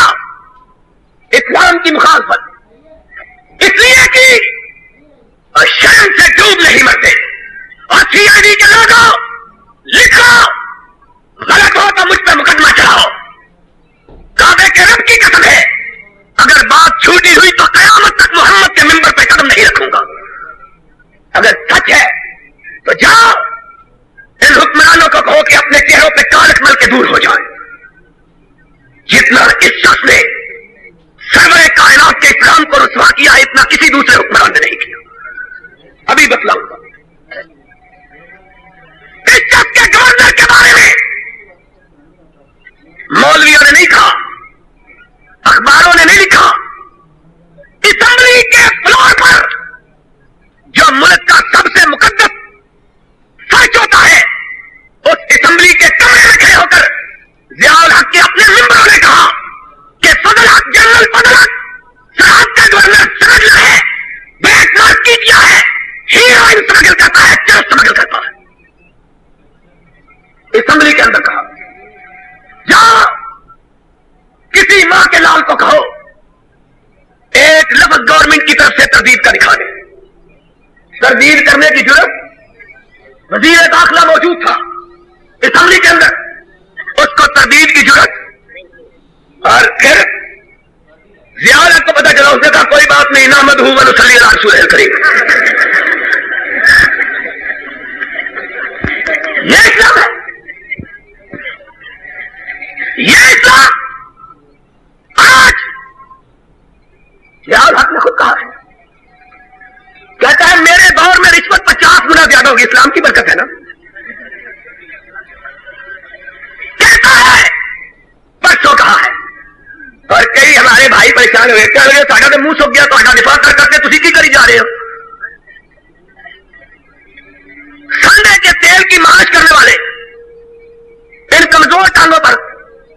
اسلام کی مخالفت اس لیے کی اور شرم سے ڈوب نہیں مرتے. اور سی آئی ڈی کے لوگوں لکھو غلط ہو تو مجھ پہ مقدمہ چڑھاؤ. کعبے کے رب کی قسم ہے اگر بات چھوٹی ہوئی تو قیامت تک محمد کے ممبر پہ قدم نہیں رکھوں گا. اگر سچ ہے تو جاؤ ان حکمرانوں کو کہو کہ اپنے چہروں پہ کالک مل کے دور ہو جائیں. جتنا اس شخص نے سرور کائنات کے اسلام کو رسوا کیا اتنا کسی دوسرے حکمران نے نہیں کیا. ابھی بتلاؤں گا. اس شخص کے گورنر کے بارے میں مولویوں نے نہیں کہا، اخباروں نے نہیں لکھا. اسمبلی کے فلور پر جو ملک کا سب سے مقدس فرش ہوتا ہے اس اسمبلی کے کمرے میں کھڑے ہو کر ضیاء الحق کے اپنے ممبروں نے کہا کہ فضل حق جنرل فضل حق سرحد کا گورنر سمجھ رہے بلیک مارکیٹ کیا ہے، ہیروئن سمگل کرتا ہے، چرس سمگل کرتا ہے. اسمبلی کے اندر کہا جاؤ کسی ماں کے لال کو کہو ایک لفظ گورنمنٹ کی طرف سے تردید کا دکھا دے. تردید کرنے کی ضرورت وزیر داخلہ موجود تھا اسمبلی کے اندر، اس کو تردید کی ضرورت. اور پھر زیادہ کو پتا چلا اس نے کہا کوئی بات نہیں، نامد ہوں ونصلی علی رسول الکریم. یہ اسلام ہے، یہ اسلام. آج ضیاء الحق نے خود کہا ہے، کہتا ہے میرے دور میں رشوت 50 گنا زیادہ ہوگی. اسلام کی برکت ہے نا. سارے بھائی پریشان ہوئے, کہنے لگے ساڈا تو منہ سک گیا, تہاڈا دفاع کر کر کے تسی کی کری جا رہے ہو. سنڈے کے تیل کی مالش کرنے والے ان کمزور ٹانگوں پر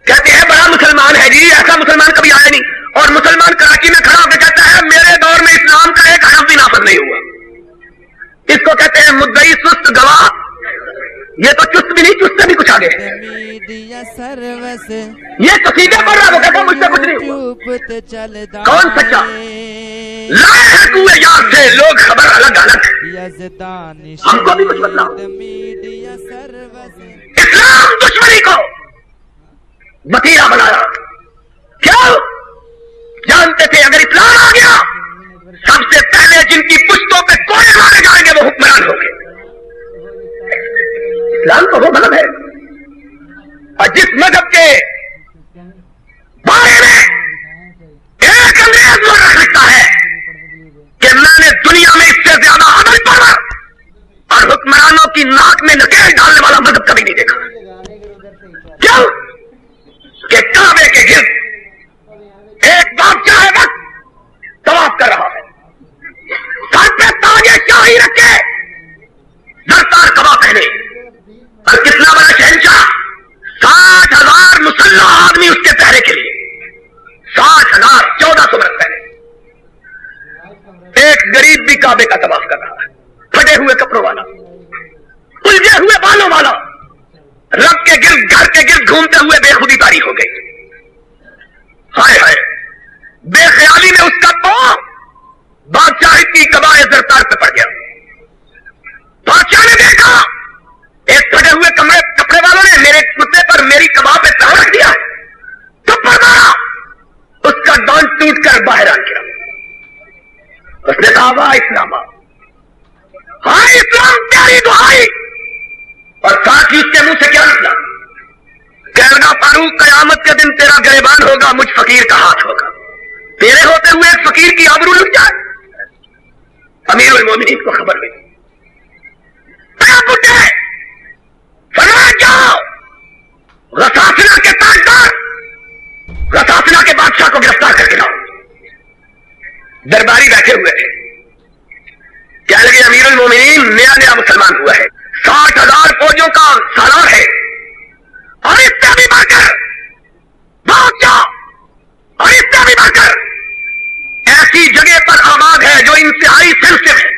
کہتے ہیں بڑا مسلمان ہے جی, ایسا مسلمان کبھی آیا نہیں. اور مسلمان کراچی میں کھڑا ہو کے کہتا ہے میرے دور میں اسلام کا ایک حرف بھی نافذ نہیں ہوا. اس کو کہتے ہیں مدعی سست گواہ. یہ تو چست بھی نہیں, چست سے بھی کچھ آگے ہے. میڈیا سروس یہ قصیدے پڑھ رہا, وہ کہتا ہے مجھ سے کچھ نہیں ہوا. کون سچا لائے ہے کوئے یار سے لوگ خبر الگ الگ. یزدان ہم کو بھی کچھ بتلاؤ. میڈیا سروس اسلام دشمنی کو وتیرہ بنایا. کیوں؟ جانتے تھے اگر اسلام آ گیا سب سے پہلے جن کی پشتوں پہ کوڑے مارے جائیں گے وہ حکمران ہوں گے. اسلام تو وہ مذہب ہے اور جس مذہب کے بارے میں ایک انگریز وہ رکھ سکتا ہے کہ میں نے دنیا میں اس سے زیادہ عمل پڑا اور حکمرانوں کی ناک میں نکیل ڈالنے والا مذہب کبھی نہیں دیکھا. کیوں کہ کعبے کے گرد ایک بادشاہ ہے وقت طواف کر رہا ہے, سر پہ تاج شاہی رکھے, زرتار کبا پہنے, اور کتنا بڑا شہنشاہ, 60,000 مسلح آدمی اس کے پہرے کے لیے, 60,000 1400 برس پہلے. ایک غریب بھی کعبے کا طواف کر رہا ہے, پھٹے ہوئے کپڑوں والا, الجھے ہوئے بالوں والا, رب کے گرد گھر کے گرد گھومتے ہوئے بے خودی طاری ہو گئی. ہائے ہائے, بے خیالی میں اس کا پاؤں بادشاہ کی قبائے زرتار پہ پڑ گیا. بادشاہ نے دیکھا ایک پھٹے ہوئے کپڑے والوں نے میرے کتے پر میری کباب پہ پاؤں رکھ دیا, تھپڑ مارا, اس کا ڈانٹ ٹوٹ کر باہر آ گیا. اس نے کہا واہ اسلام, ہاں اسلام پیاری دعائی. اور ساتھ ہی اس کے منہ سے کیا نکلا, کہنے لگا فاروق قیامت کے دن تیرا گریبان ہوگا, مجھ فقیر کا ہاتھ ہوگا. تیرے ہوتے ہوئے ایک فقیر کی آبرو لٹ جائے. امیر المومنین کو خبر ہوئی, اٹھے فرمایا جاؤ غساسنہ کے تاجدار, غساسنہ کے بادشاہ کو گرفتار کر کے لاؤ. درباری بیٹھے ہوئے تھے, کہنے لگے امیر المومنین نیا نیا مسلمان ہوا ہے, 60,000 فوجوں کا سالار ہے, اور اس سے بھی بڑھ کر بادشاہ, اور اس سے بھی بڑھ کر ایسی جگہ پر آباد ہے جو انتہائی سینسٹیو ہے,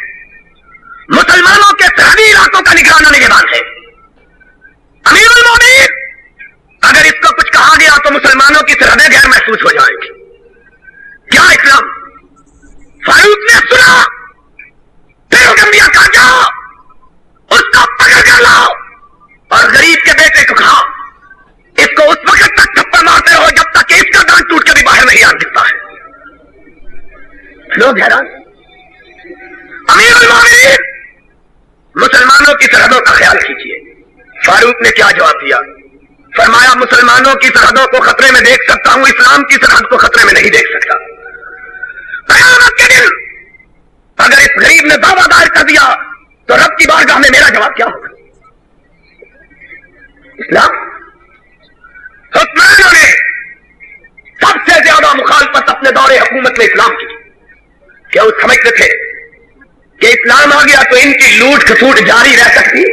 مسلمانوں کے سرحدی علاقوں کا نگران نگہبان ہے. امیر المومنین اگر اس کو کچھ کہا گیا تو مسلمانوں کی سرحدیں غیر محسوس ہو جائیں گی. کیا اسلام؟ فاروق نے سنا, پھر گمبیا کہا جاؤ اس کا پکڑ کر لاؤ, اور غریب کے بیٹے کو کہا اس کو اس وقت تک تھپڑ مارتے رہو جب تک کہ اس کا دانت ٹوٹ کر بھی باہر نہیں آ سکتا ہے. لوگ حیران. امیر المومنین مسلمانوں کی سرحدوں کا خیال کیجیے. فاروق نے کیا جواب دیا؟ فرمایا مسلمانوں کی سرحدوں کو خطرے میں دیکھ سکتا ہوں, اسلام کی سرحد کو خطرے میں نہیں دیکھ سکتا. قیامت کے دن اگر اس غریب نے دعویٰ دائر کر دیا تو رب کی بارگاہ میں میرا جواب کیا ہوگا؟ اسلام حکمرانوں نے سب سے زیادہ مخالفت اپنے دور حکومت میں اسلام کی. کیا وہ سمجھتے تھے کہ اسلام آ گیا تو ان کی لوٹ کھسوٹ جاری رہ سکتی,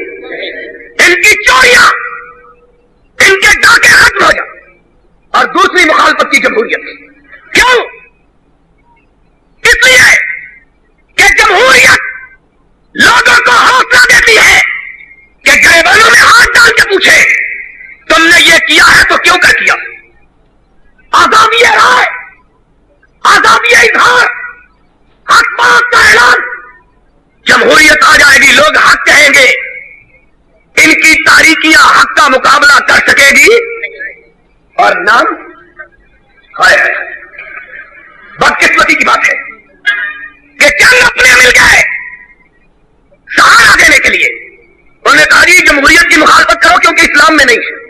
ان کی چوریاں, ان کے ڈاکے ختم ہو جائیں. اور دوسری مخالفت کی جمہوریت. کیوں؟ اس لیے کہ جمہوریت لوگوں کو حوصلہ دیتی ہے کہ گریبانوں میں ہاتھ ڈال کے پوچھے تم نے یہ کیا ہے تو کیوں کر کیا. آزادی رائے, آزادی اظہار, حق بات کا اعلان. جمہوریت آ جائے گی, لوگ حق کہیں گے, ان کی تاریکیاں حق کا مقابلہ کر سکے گی. اور نام ہائے ہائے, بدقسمتی کی بات ہے کہ جنگ اپنے مل گئے سہارا دینے کے لیے. انہوں نے کہا جی جمہوریت کی مخالفت کرو کیونکہ اسلام میں نہیں ہے.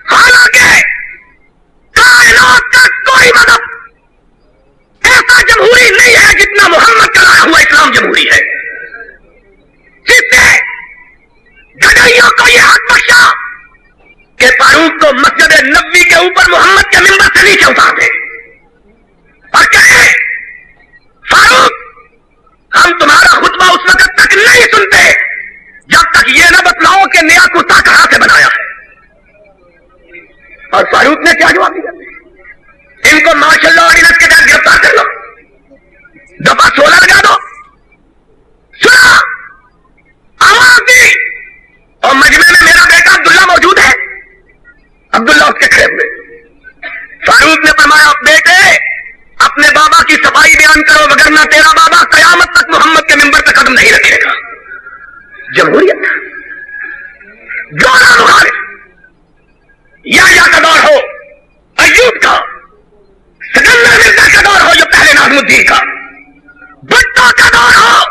حالانکہ کائنات کا کوئی مذہب ایسا جمہوری نہیں ہے جتنا محمد کا لایا ہوا اسلام جمہوری ہے. جس نے گڈائیوں کو یہ حق بخشا کہ فاروق کو مسجد نبوی کے اوپر محمد کے منبر سے نیچے اتار دے. کا کتا کہاں سے بنایا ہے؟ اور فاروق نے کیا جواب دیا؟ ان کو ماشاء اللہ آرڈیننس کے تحت گرفتار کر لو، دفعہ 16 لگا دو. سنا آواز دی، اور مجمع میں میرا بیٹا عبداللہ موجود ہے، عبداللہ اس کے خیب میں. فاروق نے فرمایا بیٹے اپنے بابا کی صفائی بیان کرو، وگرنہ تیرا بابا قیامت تک محمد کے منبر پہ قدم نہیں رکھے گا. جمہوریت گانا مخالف یا کا دور ہو، ایوب کا، سکندر مرزا کا دور ہو جو پہلے ناظم الدین کا، بھٹو کا دور ہو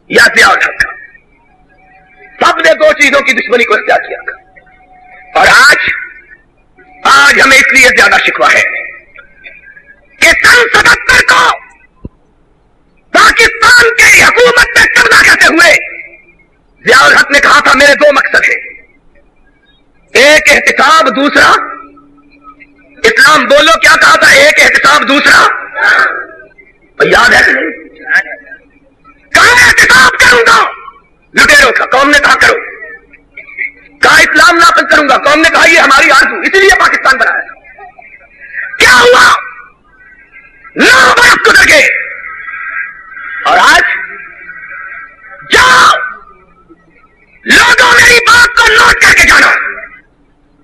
یا ضیاء الحق کا، سب نے دو چیزوں کی دشمنی کو اختیار کیا تھا. اور آج ہمیں اس لیے زیادہ شکوہ ہے کہ سن 77 کو پاکستان کی حکومت میں قبضہ کرتے ہوئے ضیاء الحق نے کہا تھا میرے دو مقصد ہیں، ایک احتساب، دوسرا اسلام. بولو کیا کہا تھا؟ ایک احتساب، دوسرا یاد ہے کہ نہیں؟ کہاں احتساب کروں گا لٹیروں کا، قوم نے کہا کرو. کہا اسلام نافذ کروں گا، قوم نے کہا یہ ہماری آرزو، اسی لیے پاکستان بنایا تھا. کیا ہوا؟ 9 برس گزر گئے اور آج جاؤ لوگوں میری بات کو نوٹ کر کے جانا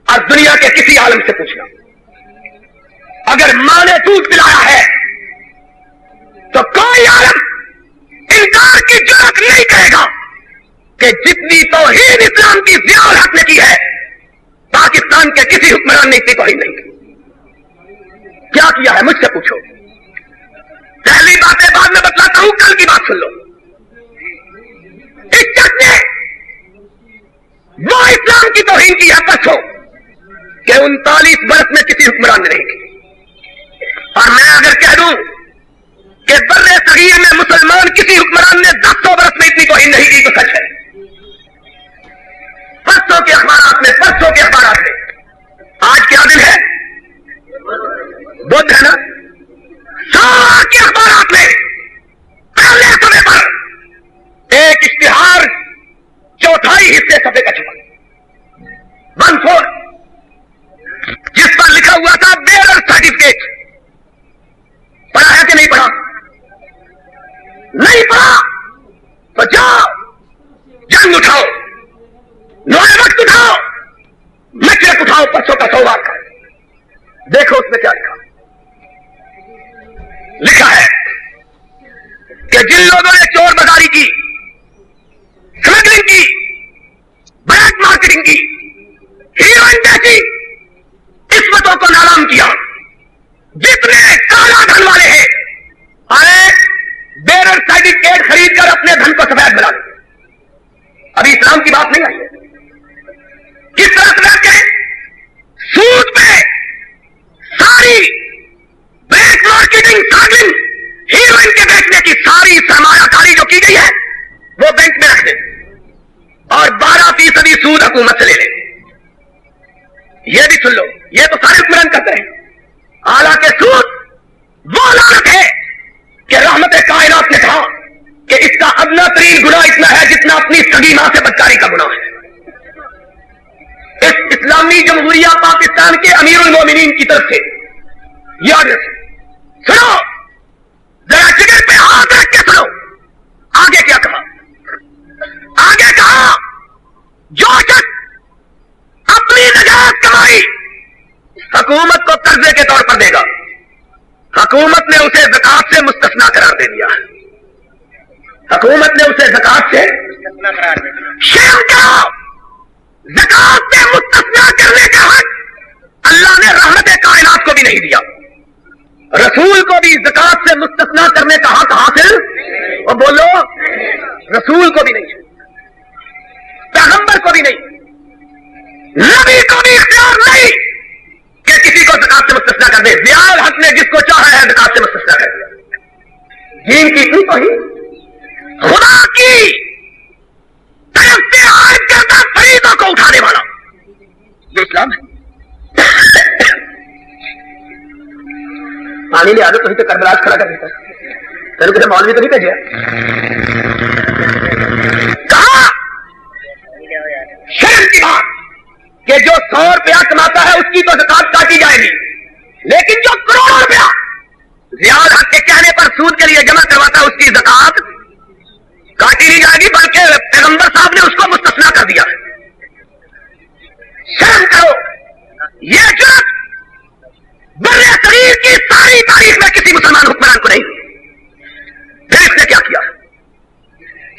اور دنیا کے کسی عالم سے پوچھنا، اگر ماں نے دودھ پلایا ہے تو کوئی عالم انکار کی جرات نہیں کرے گا کہ جتنی توہین اسلام کی ضیاء الحق نے کی ہے پاکستان کے کسی حکمران نے اتنی توہین نہیں کی. کیا کیا ہے مجھ سے پوچھو. پہلی باتیں بعد میں بتلاتا ہوں، کل کی بات سن لو. اس شخص نے وہ اسلام کی توہین کی ہے پرسوں کہ 39 برس میں کسی حکمران نے نہیں کی. اور میں اگر کہہ دوں کہ بر صغیر میں مسلمان کسی حکمران نے 100 برس میں اتنی توہین نہیں کی تو سچ ہے. پرسوں کے اخبارات میں آج کیا دن ہے؟ بدھ ہے نا. سال کے اخبارات میں پہلے صفحے پر ایک اشتہار 1/4 حصے صفحے کا چھپا 1/4 جس پر لکھا ہوا تھا بیرر سرٹیفکیٹ. پڑھا ہے کہ نہیں پڑھا؟ نہیں پڑھا تو جاؤ جنگ اٹھاؤ، نوئے وقت اٹھاؤ، مشرق اٹھاؤ، پرسوں کا سوال کا. دیکھو اس میں کیا لکھا ہے کہ جن لوگوں نے چور بازاری کی، سمگلنگ کی، بلیک مارکیٹنگ کی، ہیروئن بیچی، عصمتوں کو نالام کیا، جتنے کالا دھن والے ہیں آئے بیرر سرٹیفکیٹ خرید کر اپنے دھن کو سفید بنا دیں. ابھی اسلام کی بات نہیں آئی ہے. کس طرح سفید کریں؟ سود پہ ساری بلیک مارکیٹنگ، سمگلنگ، ہیروئن کے بیچنے کی ساری سرمایہ کاری جو کی گئی ہے وہ بینک میں رکھ دیں اور 12% سود حکومت سے لے لیں. یہ بھی سن لو، یہ تو سارے حکمران کرتے ہیں. حالانکہ سود وہ لعنت ہے کہ رحمت کائنات نے کہا کہ اس کا ادنا ترین گناہ اتنا ہے جتنا اپنی سگی ماں سے بدکاری کا گناہ ہے. اس اسلامی جمہوریہ پاکستان کے امیر المومنین کی طرف سے یاد رکھیں. سنو ذرا جگر پہ ہاتھ رکھ کے سنو. آگے کیا کہا؟ آگے کہا جو شخص اپنی نجات کمائی حکومت کو قرضے کے طور پر دے گا، حکومت نے اسے زکات سے مستثنا قرار دے دیا. حکومت نے اسے زکات سے مستثنا قرار دے دیا. شرم کرو، زکات سے مستثنا کرنے کا حق اللہ نے رحمت کائنات کو بھی نہیں دیا، رسول کو بھی زکات سے مستثنا کرنے کا حق حاصل، اور بولو رسول کو بھی نہیں، پیغمبر کو بھی نہیں، نبی کو بھی اختیار نہیں کہ کسی کو زکات سے مستثنا کر دے. ضیاء الحق نے جس کو چاہا ہے زکات سے مستثنا کر دیا. دین کی اتنی توہین، خدا کی طرف سے عائد کردہ فریضوں کو اٹھانے والا یہ اسلام ہے. پانی لے آدھو تھی تو کربلاج کھڑا کر دیتا، تیرے کسی مولوی تو نہیں بھیجا. کہا ضیاء الحق کے کہنے پر سود کے لیے جمع کرواتا ہے، اس کی زکات کاٹی نہیں جائے گی، بلکہ پیغمبر صاحب نے اس کو مستثنا کر دیا۔ شرم کرو، یہ جرات بر صغیر کی ساری تاریخ میں کسی مسلمان حکمران کو نہیں۔ پھر اس نے کیا کیا؟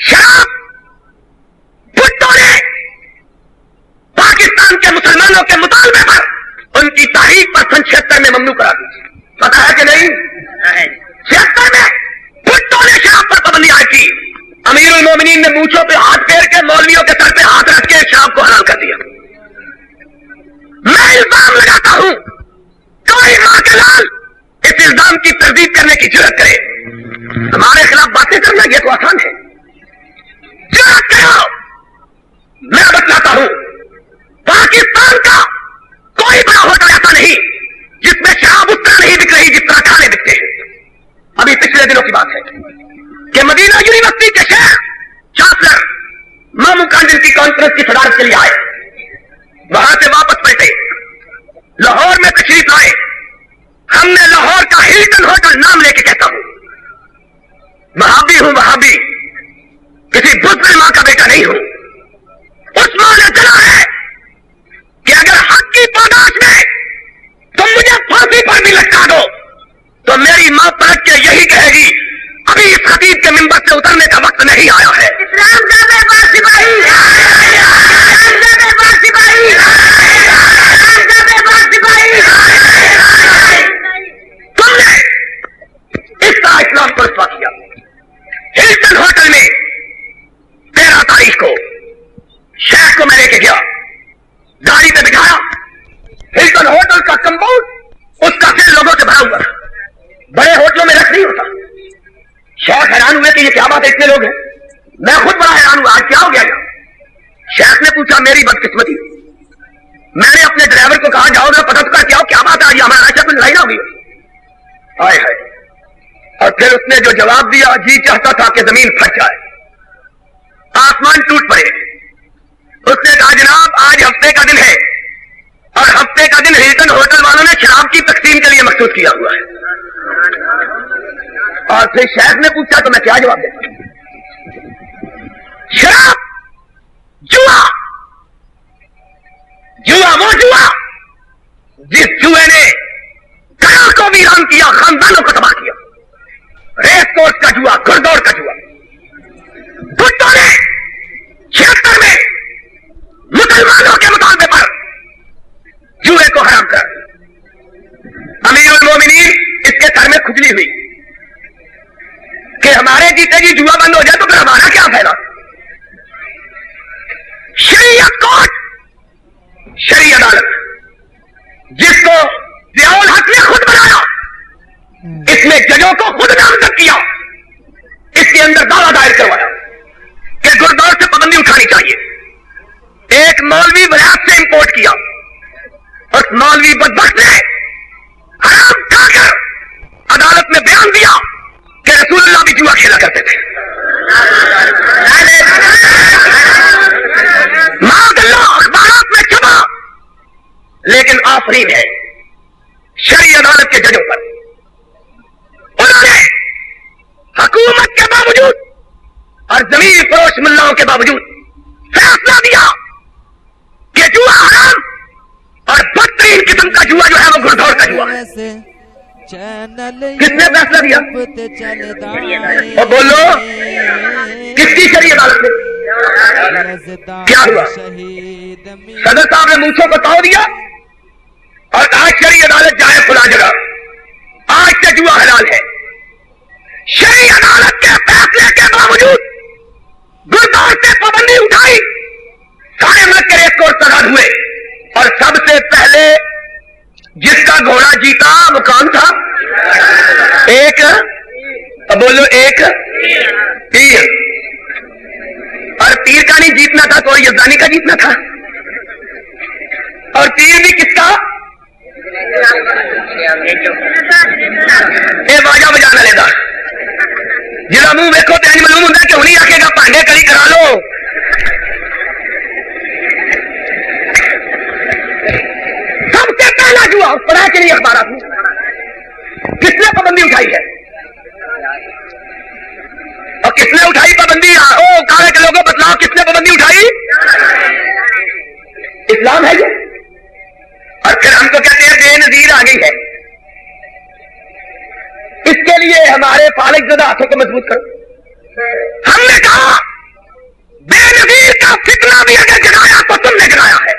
شراب بھٹو نے پاکستان کے مسلمانوں کے مطالبے پر ان کی تحریک پر سن 76 میں ممنوع کرا دی۔ پتا ہے کہ نہیں؟ 76 میں بھٹو نے شراب پر پابندی عائد کی۔ امیر المومنین نے مونچھوں پہ ہاتھ پھیر کے مولویوں کے سر پہ ہاتھ رکھ کے شراب کو حلال کر دیا۔ میں الزام لگاتا ہوں، کوئی ماں کا لال اس الزام کی تردید کرنے کی جرات کرے، ہمارے خلاف باتیں کرنا یہ تو آسان ہے۔ جرات کرو، میں بتلاتا ہوں، پاکستان کا کوئی بڑا ہوٹل ایسا نہیں جس میں شراب اس طرح نہیں بک رہی جس طرح کھانے بکتے ہیں۔ ابھی پچھلے دنوں کی بات ہے کہ مدینہ یونیورسٹی کے شیخ چانسلر مامو کانڈن کی کانفرنس کی صدارت کے لیے آئے، وہاں سے واپس پلٹے، لاہور میں تشریف لائے۔ ہم نے لاہور کا ہلٹن ہوٹل نام لے کے کہتا ہوں، وہابی ہوں، وہابی، کسی بزدل ماں کا بیٹا نہیں ہوں۔ اس ماں نے چلا ہے کہ اگر حق کی پاداش میں تم مجھے پھانسی پر بھی لٹکا دو تو میری ماں پلٹ کے یہی کہے گی، ابھی اس خطیب کے منبر سے اترنے کا وقت نہیں آیا ہے۔ اسلام زندہ باد سپاہی، اسلام زندہ باد سپاہی، اسلام زندہ باد سپاہی۔ تم نے اس کا اسلام پر رسوا کیا۔ ہلٹن ہوٹل میں 13 تاریخ کو شیخ کو میں لے کے گیا، گاڑی پہ بٹھایا۔ ہلٹن ہوٹل کا کمپاؤنڈ اس کا پھر لوگوں سے بھرا ہوا تھا، بڑے ہوٹلوں میں رش نہیں ہوتا۔ شیخ حیران ہوئے کہ یہ کیا بات ہے، اتنے لوگ ہیں۔ میں خود بڑا حیران ہوا، آج کیا ہو گیا یہاں؟ شیخ نے پوچھا، میری بدقسمتی، میں نے اپنے ڈرائیور کو کہا جاؤ پتہ تو کر کے آؤ کیا بات ہے، آج ہمارا راشد میں لڑائی نہ ہوگی۔ ہائے ہائے، اور پھر اس نے جو جواب دیا، جی چاہتا تھا کہ زمین پھٹ جائے، آسمان ٹوٹ پڑے۔ اس نے کہا جناب آج ہفتے کا دن ہے اور ہفتے کا دن ہلٹن ہوٹل والوں نے شراب کی تقسیم کے لیے مخصوص کیا ہوا ہے۔ اور پھر شیخ نے پوچھا تو میں کیا جواب دیتا ہوں؟ شراب جوا، جوا وہ جوا جس جوئے نے گھروں کو ویران کیا، خاندانوں کو تباہ کیا، ریس کورس کا جوا، گھڑدوڑ کا جوا۔ بھٹو نے 76 میں مسلمانوں کے مطالبے پر جوئے کو حرام کر، امیر المومنین اس کے سر میں کھجلی ہوئی کہ ہمارے جیتے جی جوا بند ہو جائے تو پھر ہمارا کیا فائدہ۔ شریعت کورٹ، شرعی عدالت، جس کو ضیاء الحق نے خود بنایا، اس میں ججوں کو خود نامزد کیا، اس کے اندر دعویٰ دائر کروایا کہ گردور سے پابندی اٹھانی چاہیے۔ ایک مولوی ولایت سے امپورٹ کیا، اس مولوی بدبخت نے حرام کھا کر عدالت میں بیان دیا کہ رسول اللہ بھی جوا کھیلا کرتے تھے۔ معاذ اللہ اخبارات میں چھپا، لیکن آفرین ہے شرعی عدالت کے ججوں پر۔ انہوں نے حکومت کے باوجود اور زمین فروش ملاؤں کے باوجود فیصلہ دیا کہ جوا حرام، اور بدترین قسم کا جوا جو ہے وہ گھڑدوڑ کا جوا ہے۔ کس نے فیصلہ دیا؟ اور بولو کس کی شرعی عدالت نے؟ کیا ہوا؟ صدر صاحب نے مونچھوں کو توڑ دیا اور آج شرعی عدالت جائے کھلا جگہ، آج سے جوا حلال ہے۔ شرعی عدالت کے فیصلے کے باوجود گردور سے پابندی اٹھائی، سارے ملک کے ریس کورس آزاد ہوئے، اور سب سے پہلے جس کا گھوڑا جیتا وہ کون تھا؟ ایک، بولو ایک تیر، اور تیر کا نہیں جیتنا تھا تو یزدانی کا جیتنا تھا، اور تیر بھی کس کا؟ اے باجا بجانا لے دا جا منہ ویکو تو معلوم ہوتا کہ انہیں آکے گا پانڈے کری کرا لو۔ سب سے پہلا جوا پڑھا کے لیے اخبارات کس نے پابندی پابندی اٹھائی ہے؟ اور کس نے اٹھائی پابندی؟ کارے کے لوگوں بتلاؤ کس نے پابندی اٹھائی؟ اسلام ہے یہ. اور پھر ہم کو کہتے ہیں بے نظیر آ گئی ہے. اس کے لیے ہمارے فالق زدہ ہاتھوں کو مضبوط کرو. ہم نے کہا بے نظیر کا فتنہ بھی اگر جگایا تو تم نے جگایا ہے.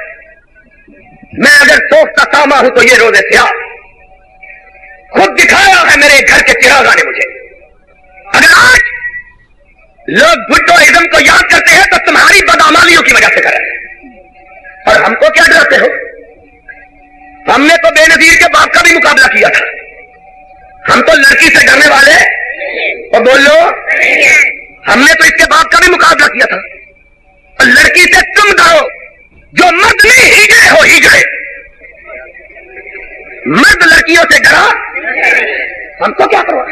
میں اگر سوچتا ساما ہوں تو یہ روزے سیاہ خود دکھایا ہے میرے گھر کے چراغاں نے مجھے. اگر آج لوگ بھٹوازم کو یاد کرتے ہیں تو تمہاری بدعمالیوں کی وجہ سے کر رہے ہیں. اور ہم کو کیا ڈراتے ہو؟ ہم نے تو بے نظیر کے باپ کا بھی مقابلہ کیا تھا. ہم تو لڑکی سے ڈرنے والے اور بولو ہم نے تو اس کے باپ کا بھی مقابلہ کیا تھا. اور لڑکی سے تم ڈرو جو مرد نہیں ہی گئے ہو ہی گئے. مرد لڑکیوں سے ڈرا ہم کو کیا کروا؟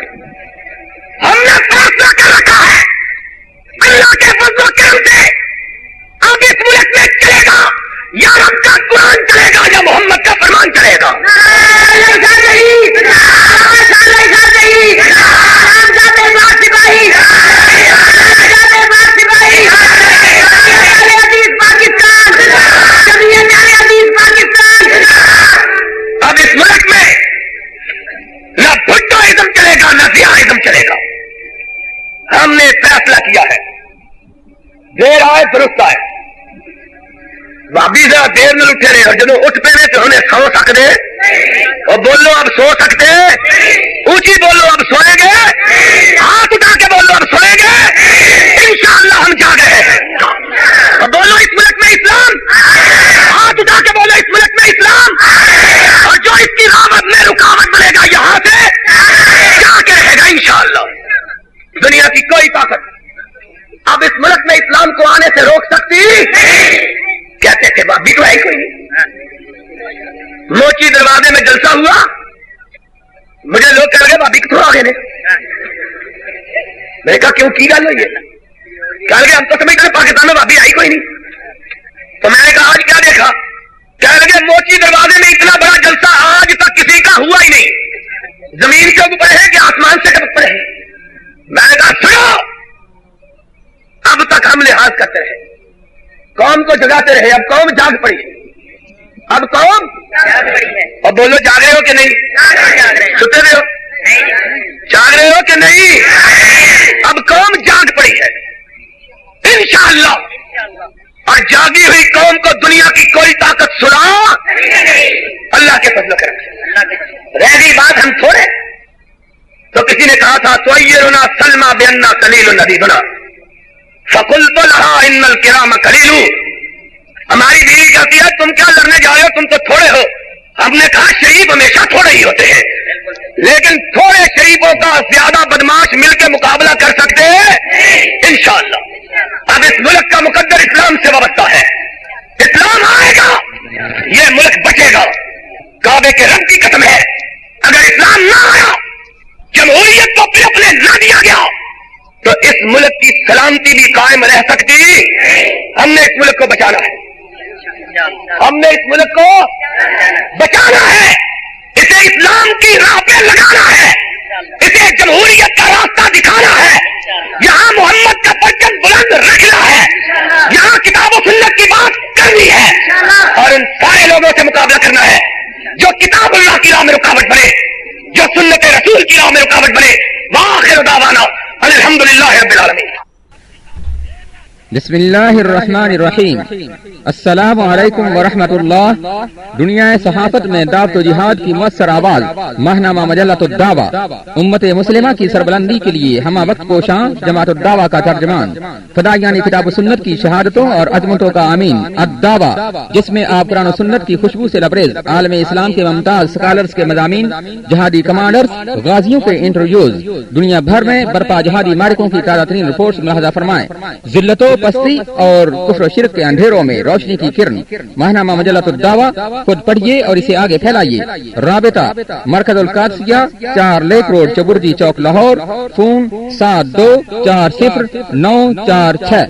ہم نے فیصلہ کر رکھا ہے اللہ کے فضل و کرم سے اب اس ملک میں چلے گا یا رب کا قرآن چلے گا یا محمد کا فرمان چلے گا. اب اس ملک میں نہ بھٹوازم چلے گا نہ ضیاءازم چلے گا. ہم نے فیصلہ کیا ہے. دیر آئے درست آئے. بابی ذرا دیر میں اٹھے رہے اور جب اٹھ پہ تو انہیں سو سکتے اور بولو اب سو سکتے. اونچی بولو اب سوئیں گے. ہاتھ اٹھا کے بولو اب سوئیں گے. انشاءاللہ ہم جا گئے ہیں. اور بولو اس ملک میں اسلام. ہاتھ اٹھا کے بولو اس ملک میں اسلام. اور جو اس کی راوت میں رکاوٹ بنے گا یہاں سے جا کے رہے گا انشاءاللہ. دنیا کی کوئی طاقت اب اس ملک میں اسلام کو آنے سے روک سکتی؟ کہتے تھے بابی تو ہے کوئی نہیں. موچی دروازے میں جلسہ ہوا مجھے لوگ کہہ رہے بابی کتوں آ گئے. میں نے کہا کیوں کی گل ہوئی ہے؟ کہہ رہے ہم تو سمجھتے ہیں پاکستان میں بابی آئی کوئی نہیں. تو میں نے کہا آج کیا دیکھا؟ کہہ رہے موچی دروازے میں اتنا بڑا جلسہ آج تک کسی کا ہوا ہی نہیں. زمین سے اوپر ہے کہ آسمان سے اوپر ہے؟ میں نے کہا سنو اب تک ہم لحاظ کرتے رہے قوم کو جگاتے رہے. اب قوم جاگ پڑی ہے. اب قوم اور بولو جاگ رہے ہو کہ نہیں؟ ستے رہے ہو؟ جاگ رہے ہو کہ نہیں؟ اب قوم جاگ پڑی ہے انشاءاللہ. اور جاگی ہوئی قوم کو دنیا کی کوئی طاقت سنا اللہ کے فضل و کرم سے. رہ گئی بات ہم تھوڑے تو کسی نے کہا تھا طیرنا سلمى بأننا قلیل ندیدنا فقلت لها ان الکرام قلیل. ہماری بیوی کہتی ہے تم کیا لڑنے جا رہے ہو تم تو تھوڑے ہو. ہم نے کہا شریف ہمیشہ تھوڑے ہی ہوتے ہیں لیکن تھوڑے شریفوں کا زیادہ بدماش مل کے مقابلہ کر سکتے ہیں انشاءاللہ. اب اس ملک کا مقدر اسلام سے وابستہ ہے. اسلام آئے گا یہ ملک بچے گا. کعبے کے رب کی قسم ہے اگر اسلام نہ آیا جمہوریت کو پھر اپنے نہ دیا گیا تو اس ملک کی سلامتی بھی قائم رہ سکتی. ہم نے اس ملک کو بچانا ہے. ہم نے اس ملک کو بچانا ہے. اسے اسلام کی راہ پہ لگانا ہے. اسے جمہوریت کا راستہ دکھانا ہے. یہاں محمد کا پرچم بلند رکھنا ہے. یہاں کتاب و سنت کی بات کرنی ہے اور ان سارے لوگوں سے مقابلہ کرنا ہے جو کتاب اللہ کی راہ میں رکاوٹ بنے جو سنت رسول کی راہ میں رکاوٹ بنے. وآخر دعوانا الحمدللہ رب العالمین. بسم اللہ الرحمن الرحیم. السلام علیکم ورحمۃ اللہ. دنیا صحافت میں دعوت و جہاد کی مؤثر آواز ماہنامہ مجلۃ الدعوہ امت مسلمہ کی سربلندی کے لیے ہمہ وقت کوشاں جماعت الدعوہ کا ترجمان فدائیان کتاب و سنت کی شہادتوں اور عظمتوں کا امین الدعوہ جس میں آپ قرآن و سنت کی خوشبو سے لبریز عالم اسلام کے ممتاز سکالرز کے مضامین جہادی کمانڈرز غازیوں کے انٹرویوز دنیا بھر میں برپا جہادی مارکوں کی تازہ ترین رپورٹس ملاحظہ فرمائیں. ذلتوں پستی اور کفر و شرک کے اندھیروں میں روشنی کی کرن. ماہنامہ مجلۃ الدعوہ خود پڑھیے اور اسے آگے پھیلائیے. رابطہ مرکز القادسیہ 4 لیک روڈ چبرجی چوک لاہور. فون 72409446.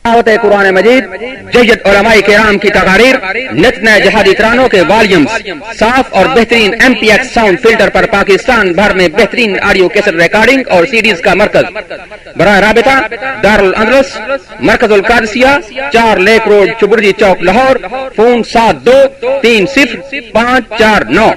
تلاوت قرآن مجید، جید علماء کرام کی تقاریر، نت نئے جہادی ترانوں کے والیومز، صاف اور بہترین MPX ساؤنڈ فلٹر پر پاکستان بھر میں بہترین آڈیو کیسٹ ریکارڈنگ اور CDs کا مرکز۔ براہ رابطہ دارالاندلس، مرکز القادسیہ، 4 لیک روڈ، چبرجی چوک، لاہور۔ فون 72305449۔